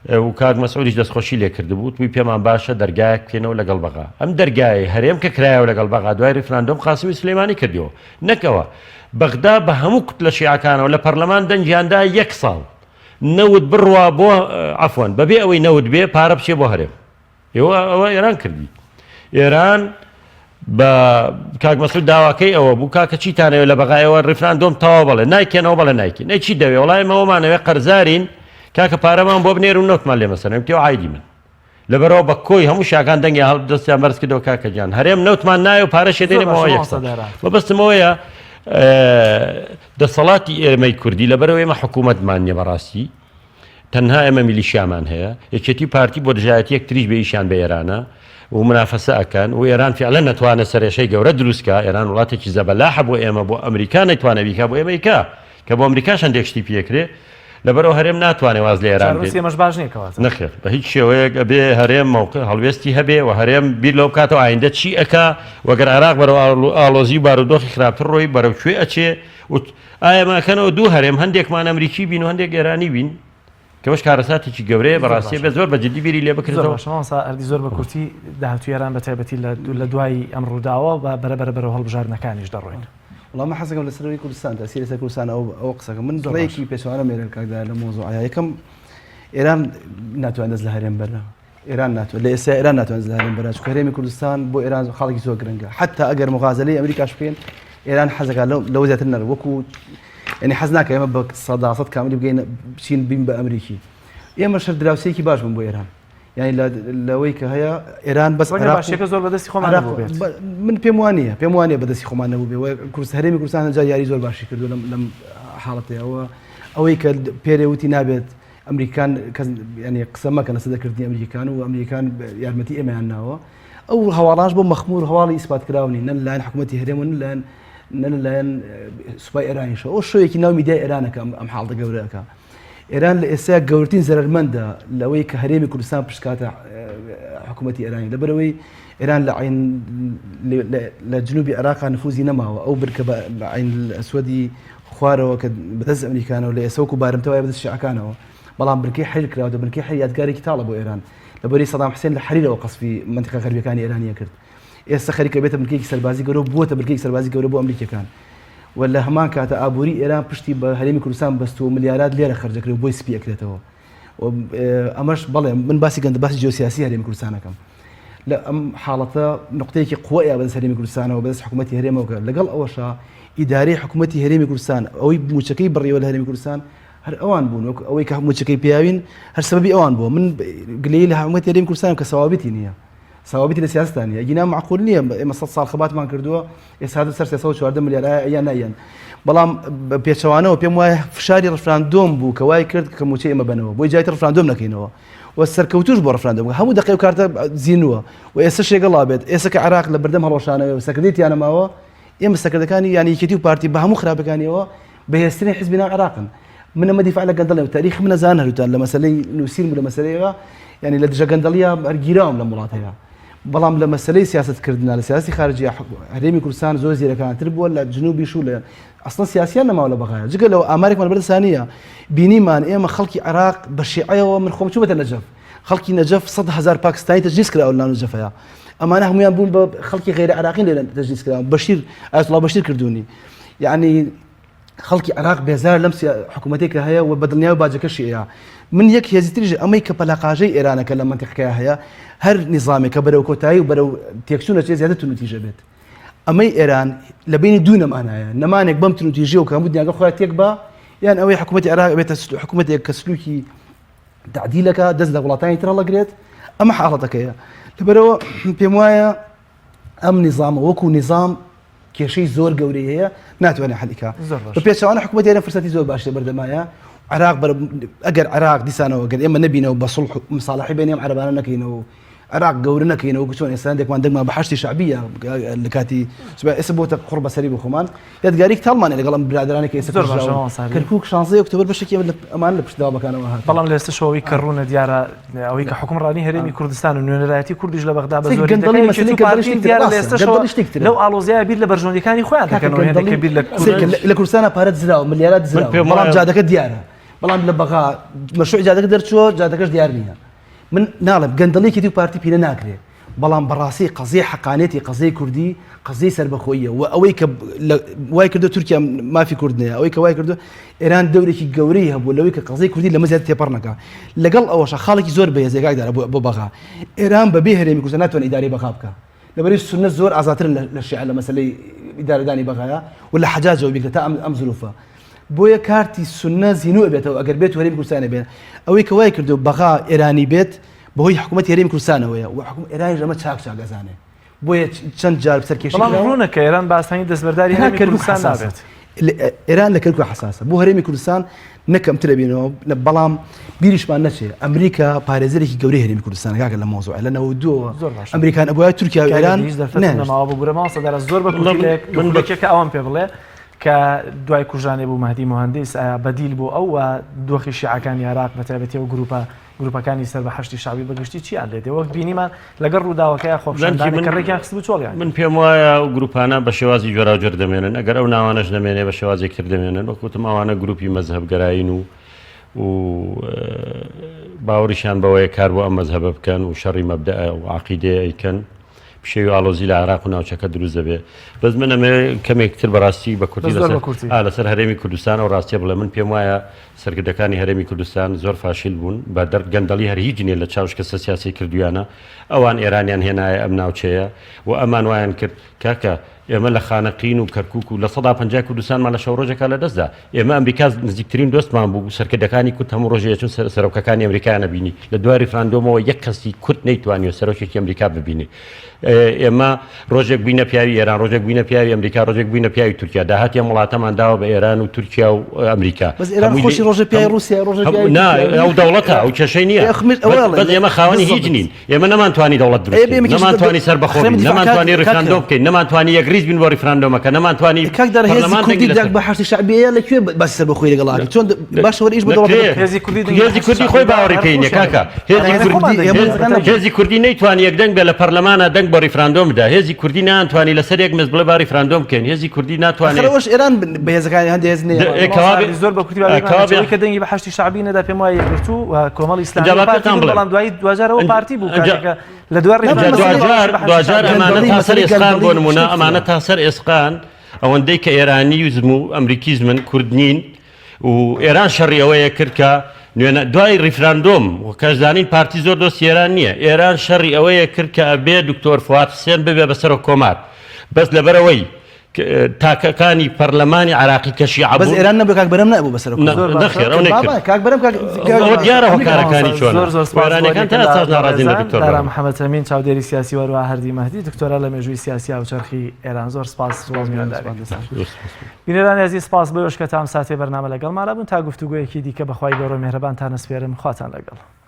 و کاک مەسعودیش دەستخۆشی لێکرد بوو توی پێمان باشە دەرگایەک بکەینەوە لەگەڵ بەغا ئەم دەرگای هەرێم کە کرایەوە لەگەڵ بەغا دوای ریفراندۆم قاسمی سولەیمانی کردیەوە نەکەوە بەغدا بە هەموو کوت لە شیعەکانەوە لە پەرلەمان دەنجیاندا یەک ساڵ نەوت بڕوا بۆ عەفوەن بەبێ ئەوەی نەوت بێ پارە بچێ بۆ هەرێم ئێوە ئێران کردی ئێران بە کاک مەسعود داواکەی ئەوە بوو کاکە چیتانەوێت لە بەغایەوە ریفراندۆم تەواو بڵێ نایکێنەوە بەڵێ نایکێن نەی چی دەوێ وڵای ئەوەمانەوێ قەرزارین کاکە پارەمان بۆ بنێر و نەوتمان لێ مەسەرم تێ عایدی من لەبەرەوە بە کۆی هەموو شاکان دەنگی هەڵ دەستیان بەرز کردەوە کاکە گیان هەرێم نەوتمان نایە و پارەشێ دێنێمەوە یەکسەد مەبەستمەوەیە دەسەڵاتی ئێمەی کوردی لەبەرەوە ئێمە حکوومەتمان نییە بەڕاستی تەنها ئێمە میلیشیامان هەیە یەکێتی پارتی بۆ دژایەتی یەکتریش بە ئیشان بە ئێرانە و منافەسە ئەکەن و ئێران فعلا نەتوانە سەرێشەی گەورە دروستکە ئێران وڵاتێکی زەبەلاحە بۆ ئێمە بۆ ئەمریکا نەیتوانە بیکا بۆ ئێمەیکا کە بۆ ئەمریکاش هەندێک پێکرێ لەبەرەوە هەرێم ناتوانێت واز لە ئێران نەخێت بە هیچ شێوەیەک ئەبێ هەرێم موقع هەڵوێستی هەبێ و هەرێم بیر لەو بکاتەوە ئایندە چی ئەکا وەگەر عێراق بەرەو ئاڵۆزی بارودۆخی خراپتر ڕۆی بەرەو کوێ ئەچێ ئایا ماکەنەوە دوو هەرێم هەندێکمان ئەمریکی بین و هەندێک ئێرانی بین کەەوەش کارەساتێکی گەورەیە بەڕاستی بە زۆر بە جددی بیری لێ بکردەوە ئەردی زۆر بە کورتی داهاتوێران بە تایبەتی لە دوای ئەم ڕووداوە بە بەرەبەرە هەڵبژاردنەکانیش دەڕۆین. وڵام حەزەکەم لە سەرەوەی کوردستان تاثیری لەسەر کوردستان ئەو قسەکە من ڕێکی پێچوانە مێرن کاکدا لە مۆزوعە یەکەم ئێران ناتوانێت دەست لە هەرێم بەرە ئێران ناتوانێت لە ئێستا ئێران ناتوانێت دەست لە هەرێم بەرە چونکە هەرێمی کوردستان بۆ ئێران خاڵێکی زۆر گرنگە حتا ئەگەر مغازلەی ئەمریکاش بکەین ئێران حەزەکە لەو زیاتر نەر وەکو یعنی حەز ناکە ئێمە بە سەداسەد کاملی بگەین بچین بین بە ئەمریکی ئێمە شەر دراوسەیەکی باش بوون بۆ ئێران یعنی لەوەی کە هەیە ئێران بەس باشەکە زۆر بەدەستی خۆمان بێت من پێم وانە بەدەستی خۆمان نەبوو بێ کورس هەرێمی کوردستان هەنجار یاری زۆر باشی کردو لەم حاڵەتەوە ئەوەی کە پێرێ وتی نابێت ئەمریکان ینی قسە مەکەن لە سەدەکردنی ئەمریکان و ئەمریکان یارمەتی ئێمەیان ناوە ئەو هەواڵانش بۆ مەخمور هەواڵی ئیسپات کراونی نە لەلایەن حکوومەتی هەرێم و نە لەلایەن سوپای ئێرانیشە ئەو شوێکی ناو میدیای ئێرانەکە ئەم حاڵەتە گەورەکە ئێران لە ئێستا گەورترین زەرمەندە لەوەی کە هەرێمی کوردستان پشکاتە حکوومەتی ئێرانی لەبەرەوەی ئێران لە جنوبی عێراقا نفوزی نەماوە ئەو برکە بە عین ئەسوەدی خوارەوە کە بەدەست ئەمریکانەوە لە ئێستا وەکو بارمتەوەی بەدەست شیعەکانەوە بەڵام بنکەی حەیر کراوە بنکەی حەیر یادگارێکی تاڵە بۆ ئێران لەبەری سەدام حوسێن لە حەریرەوە قەسفی منتیقە غەربیەکانی ئێرانیە کرد ئێستا خەریکە بێتە بنکەیەکی سەربازی گەورە بووەتە بنکەیەکی سەربازی گەورە بۆ ئەمریکیەکان و لە هەمان کاتە ئابووری ئێران پشتی بە هەرێمی کوردستان بەستووە ملیارات لێرە خەرجەکرێت بۆی سپی ئەکرێتەوە ئەمەش بەڵێ من باسی گەندە باسی جیۆسیاسی هەرێمی کوردستانەکەم لە ئەم حاڵەتە نقطەیەکی قووەیە بەدەست هەرێمی کوردستانەوە بەدەست حکوومەتی هەرێمەوە لەگەڵ ئەوەشە ئیدارەی حکوومەتی هەرێمی کوردستان ئەوەی موچەکەی بڕیوە لە هەرێمی کوردستان هەر ئەوان بوون ئەوەی کە موچەکەی پیاوین هەر سەبەبی ئەوان بووە من گلەیی لە حکوومەتی هەرێمی کوردستان کە سەوابەتی نییە سەوابەتی لە سیاستانیە ئەگینا معقول نییە ئێمە 100 ساڵ خەباتمان کردووە ئێستا سەر 314 ملیار یان نایەن بەڵام پێچەوانەوە پێم وایە فشاری ڕفراندۆم بوو کە وای کرد کە موچەی ئێمە بنەوە بۆی جای ڕفراندۆم نەکەینەوە و سەرکەوتوش بۆ ڕفراندۆم هەموو دقیق و کارتە زیینووە و ئێستا شێگەڵا بێت ئێستا کە عێراق لە بەردەم هەڵۆشانەوە و سەکردەیەتیان نەماوە ئێمە سەکردەکانی یانی یەکێتی و پارتی بە هەموو خراپەکانیەوە بەهێزترین حیزبی ناو عێراقن من ئەمە دیفاع لە گەندەڵێ تاریخ منە زان هەروتان لە مەسەلەی نووسین و لە مەسەلەیەوە یعنی لە دژە گەندەڵیە هەرگیراوم لە وڵاتەیە بەڵام لە مەسەلەی سیاستکردنا لە سیاسی خارجی هەرێمی کوردستان زۆر زیرەکانتر بووە لە جنوبیش و لە ئەسڵ سیاسیان نەماوە لە بەغایە جگە لەوە ئامارێکمان بەردەسانیە بینیمان ئێمە خەڵکی عێراق بە شیعەوە من خۆم چوومەتە نەجەف خەڵکی نەجەف 100,000 پاکستانی تەجلیس کراوە لە نەجەفەیە ئەمانە هەمویان بوون بە خەڵکی غێرە عێراقین لێرە تەجلیس کراون بەشیر ئایەتوڵا بەشیر کردوونی یعنی خەڵکی عێراق بێزار لەم حکوومەتێک کە هەیە و بەدڵنیای و باجەکەشی ئەیە من یەک هێزیتریژ ئەمەی کە پەلاقاژەی ئێرانەکە لە منتیقەکە هەیە هەر نظامێکە بەرەو کۆتایی و بەرەو تێکچوونە چێ زیاتر تونوتیژە بێت ئەمەی ئێران لە بینی دوو نەمانایە نەمانێک بەم تونوتیژی و کە هەموو دنیاگە خۆیان تێک بە یان ئەوەی حکوومەتی عێراق بێتە حکوومەتێک کە سلوکی تعدیلەکە دەست لە وڵاتانی تر هەڵەگرێت ئەمە حاڵەتەکەیە لەبەرەوە پێم وایە ئەم نظامە وەکو نظام کێشەی زۆر گەورەی هەیە ناتوانێت حەلیکا بە پێچەوانە حکوومەتی هێران فرسەتی زۆر باشی بەردەمایە عراق ئەگەر عراق دیسانەوە گەر ئێمە نبینەوە بە سڵح مصالحی بین ئەم عەرەبانە نەکەینەوە عراق گەورە نەکەینەوە چۆن ئێستا دێکمان دەگمان بە حەشتی شعبیە لە کاتی ئێستا بۆتە قوڕ بەسەری بۆ خۆمان یادگاریک تاڵمانێ لەگەڵ ئەم برادرانی کە ئێستا کەرکووک 16 ئۆکتۆبەر بەشێکی ئەمان لە پشتداوەکانەوە هات بەڵام لە ئێستا شەوەی کە ڕوونە دیارە ئەوەی کە حکومڕانی هەرێمی کوردستان و نوێنەرایەتی کوردیش لە بەغدا بە زۆری لەو ئاڵۆزیایە بیر لە بەرژۆندەکانی خۆیان دەکەنەوە هێندێک بیر لە کوردستانە پارەت زراوە ملیارات زراوە بەڵام جادەکە دیارە بەڵام لە بەغا مەشروع جادەکە دەرچووە جادەکەش دیار نییە من ناڵم گەندەڵێکی دی پارتی پینە ناکرێت بەڵام بەڕاستی قەزیە حەقانێتی قەزەی کوردی قەزەی سەربەخۆییە و ئەوەی کە وای کردو تورکیا مافی کوردنەیە ئەوەی کە وای کردو ئێران دەورێکی گەورەی هەبوو لەوەی کە قەزەی کوردی لەمە زیاتر تێپەڕ نەکا لەگەڵ ئەوەشە خاڵێکی زۆر بەهێزێکاکدارە بۆ بەغا ئێران بەبێ هەرێمی کوردستان ناتوانێت ئیدارەی بەغا بکە لەبەرەوەی سوننە زۆر ئازاترن لە شیعە لە مەسەلەی ئیدارەدانی بەغایە و لە حەجاجەوە بیکرێت تا ئەم زروفە بۆیە کارتی سوننە زیینوە بێتەوە ئەگەر بێت هەرێمی کوردستانە بێت ئەوەی کە وای کردو بەغا ئێرانی بێت بەهۆی حکوومەتی هەرێمی کوردستانەوەیە و ئێرانی ئەمە چاک ئەزانێ بۆیە چەند جار سەرکێشی ڕوونەکە ئێران باسانی دەستبەرداری هەرێمی کوردستان نابێت ئێران لە کەرکووک حساسە بۆ هەرێمی کوردستان نەکەمترە بینەوە بەڵام بیریشمان نەچێ ئەمریکا پارێزەرێکی گەورەی هەرێمی کوردستان کاکە لە مۆزوع لە 92 ئەمریکان ئەبووە تورکیا و ئێران زۆر بەکێکە ئەوم پێ بڵێ کە دوای کوژانێ بوو مەهدی مهندس بەدیل بوو ئەو دۆخی شیعەکانی عێراق بە تایبەتی و گروپەکانی سەر بە حەشتی شعبی بەگشتی چیان لێ دێوە بینیمان لەگەڵ ڕووداوەکەی خۆپشاندانەکەڕێکیان خست بوو چۆڵیان من پێم وایە ئەو گروپانە بە شێوازی جۆراوجۆر دەمێنن ئەگەر ئەو ناوانەش دەمێنێ بە شێوازێکتر دەمێنن وەکوتم ئەوانە گروپی مەزهەبگەرایین و باوەڕیشان بەوەیە کار بۆ ئەم مەزهبە بکەن و شەڕی مەبدەئە و عەقیدەیە ئەیکەن پشێوی ئاڵۆزی لە عێراق و ناوچەکە دروست دەبێ بەس من ئەمێ کەمێکتر بەڕاستی بە کورتی لەسەر هەرێمی کوردستان و ڕاستیە بڵێ من پێم وایە سەرکردەکانی هەرێمی کوردستان زۆر فاشیل بوون بە گەندەڵی هەر هیچ نیە لە چاوشکەسە سیاسی کردویانە ئەوان ئێرانیان هێنایە ئەم ناوچەیە و ئەمان وایان کرد کاکە ئێمە لە خانەقین و کەرکک و لە 150 کوردستانمان لە شەو ڕۆژێکا لە دەستدا ئێمە ئەمریکا نزیکترین دۆستمان بوو سەرکردەکانی کورد هەموو ڕۆژێ چون سەرۆکەکانی ئەمریکایانە بینی لە دوای ریفراندۆمەوە یەک کەسی کورد نەیتوانانی و سەرۆکێکی ئەمریکا ببینی ئێمە ڕۆژێک بووینە پیاوی ئێران ڕۆژێک بووینە پیاوی ئەمریکا ڕۆژێک بووینە پیاوی تورکیا داهاتیان وڵاتەمان داوە بە ئێران و تورکیا و ئەمریکا بەس ئێران خۆشی ڕۆژە پیاوی رووسیا ڕۆژە ئەو دەوڵەتە ئەو کێشەی نییە بەس ئێمە خاوەنی هیچ نین ئێمە نەمانتوانی دەوڵەت دروست نەمانتوانی سەر بەخۆ نەمانتوانی ریفراندۆم بکەین نەمانتوانی یەکریز بین بۆ ریفراندۆمەکە نەمانتوانی بەحشتی شعبیە لەکوێ باسی سەر بەخۆی لەگەڵاکی چۆن باشەوە ئیش بە هێزی کوردی خۆی باوەڕی پێینە کاکە هێزی کوردی نەیتوانی یەکدەنگ بێ لە پەرلەمانە دەنگ بۆ ریفراندۆم بدا هێزی کوردی ناتوانانی لەسەر یەک مەز بڵێ با ریفراندۆم بکەین هێزی کوردی ناتوانێت ئێران بە هێزەکانی هەندێک هێز نییە زۆر بە کوردی کە دەنگی بە حشتی شعبی نەدا پێم وایە یەکگرتو و کۆمەڵی ئیسلامی بەڵام دوای 2000ەوە پارتی بوو لە دوجار ئەمانە تا سەر ئێسقان بۆ نمونە ئەمانە تا سەر ئێسقان ئەوەندەی کە ئێرانیزم و ئەمریکیزمن کورد نین و ئێران شەڕی ئەوەیە کرد کە نوێنە دوای ریفراندۆم و کەژدانین پارتی زۆر دۆست ئێران نییە ئێران شەڕی ئەوەیە کرد کە ئەبێ دکتۆر فواد حوسێن ببێ بەسەر کۆمار بەس لەبەرەوەی تاکەکانی پەرلەمانی عراقی کەشی عبوو بەس ئێران نەبوو کاک بەرەم نەبوو بەسەر نەخێر ئەو نەکرد کاک بەرەم دیارە هۆکارەکانی چۆن وێرانەکان تا ئێستا ناڕازی لە دکتۆر دارا محەممەد ئەمین چاودێری سیاسی وەروە هەردی مەهدی دکتۆرە لە مێژووی سیاسی هاوچەرخی ئێران زۆر سپاس بینەرانی عزیز سپاس بۆ ئەوش کە تام ساتێ بەرنامە لەگەڵمانە بوون تا گفتوگویەکی دیکە بەخوای گەورە مێهرەبان تا نەسپێرم خواتان لەگەڵ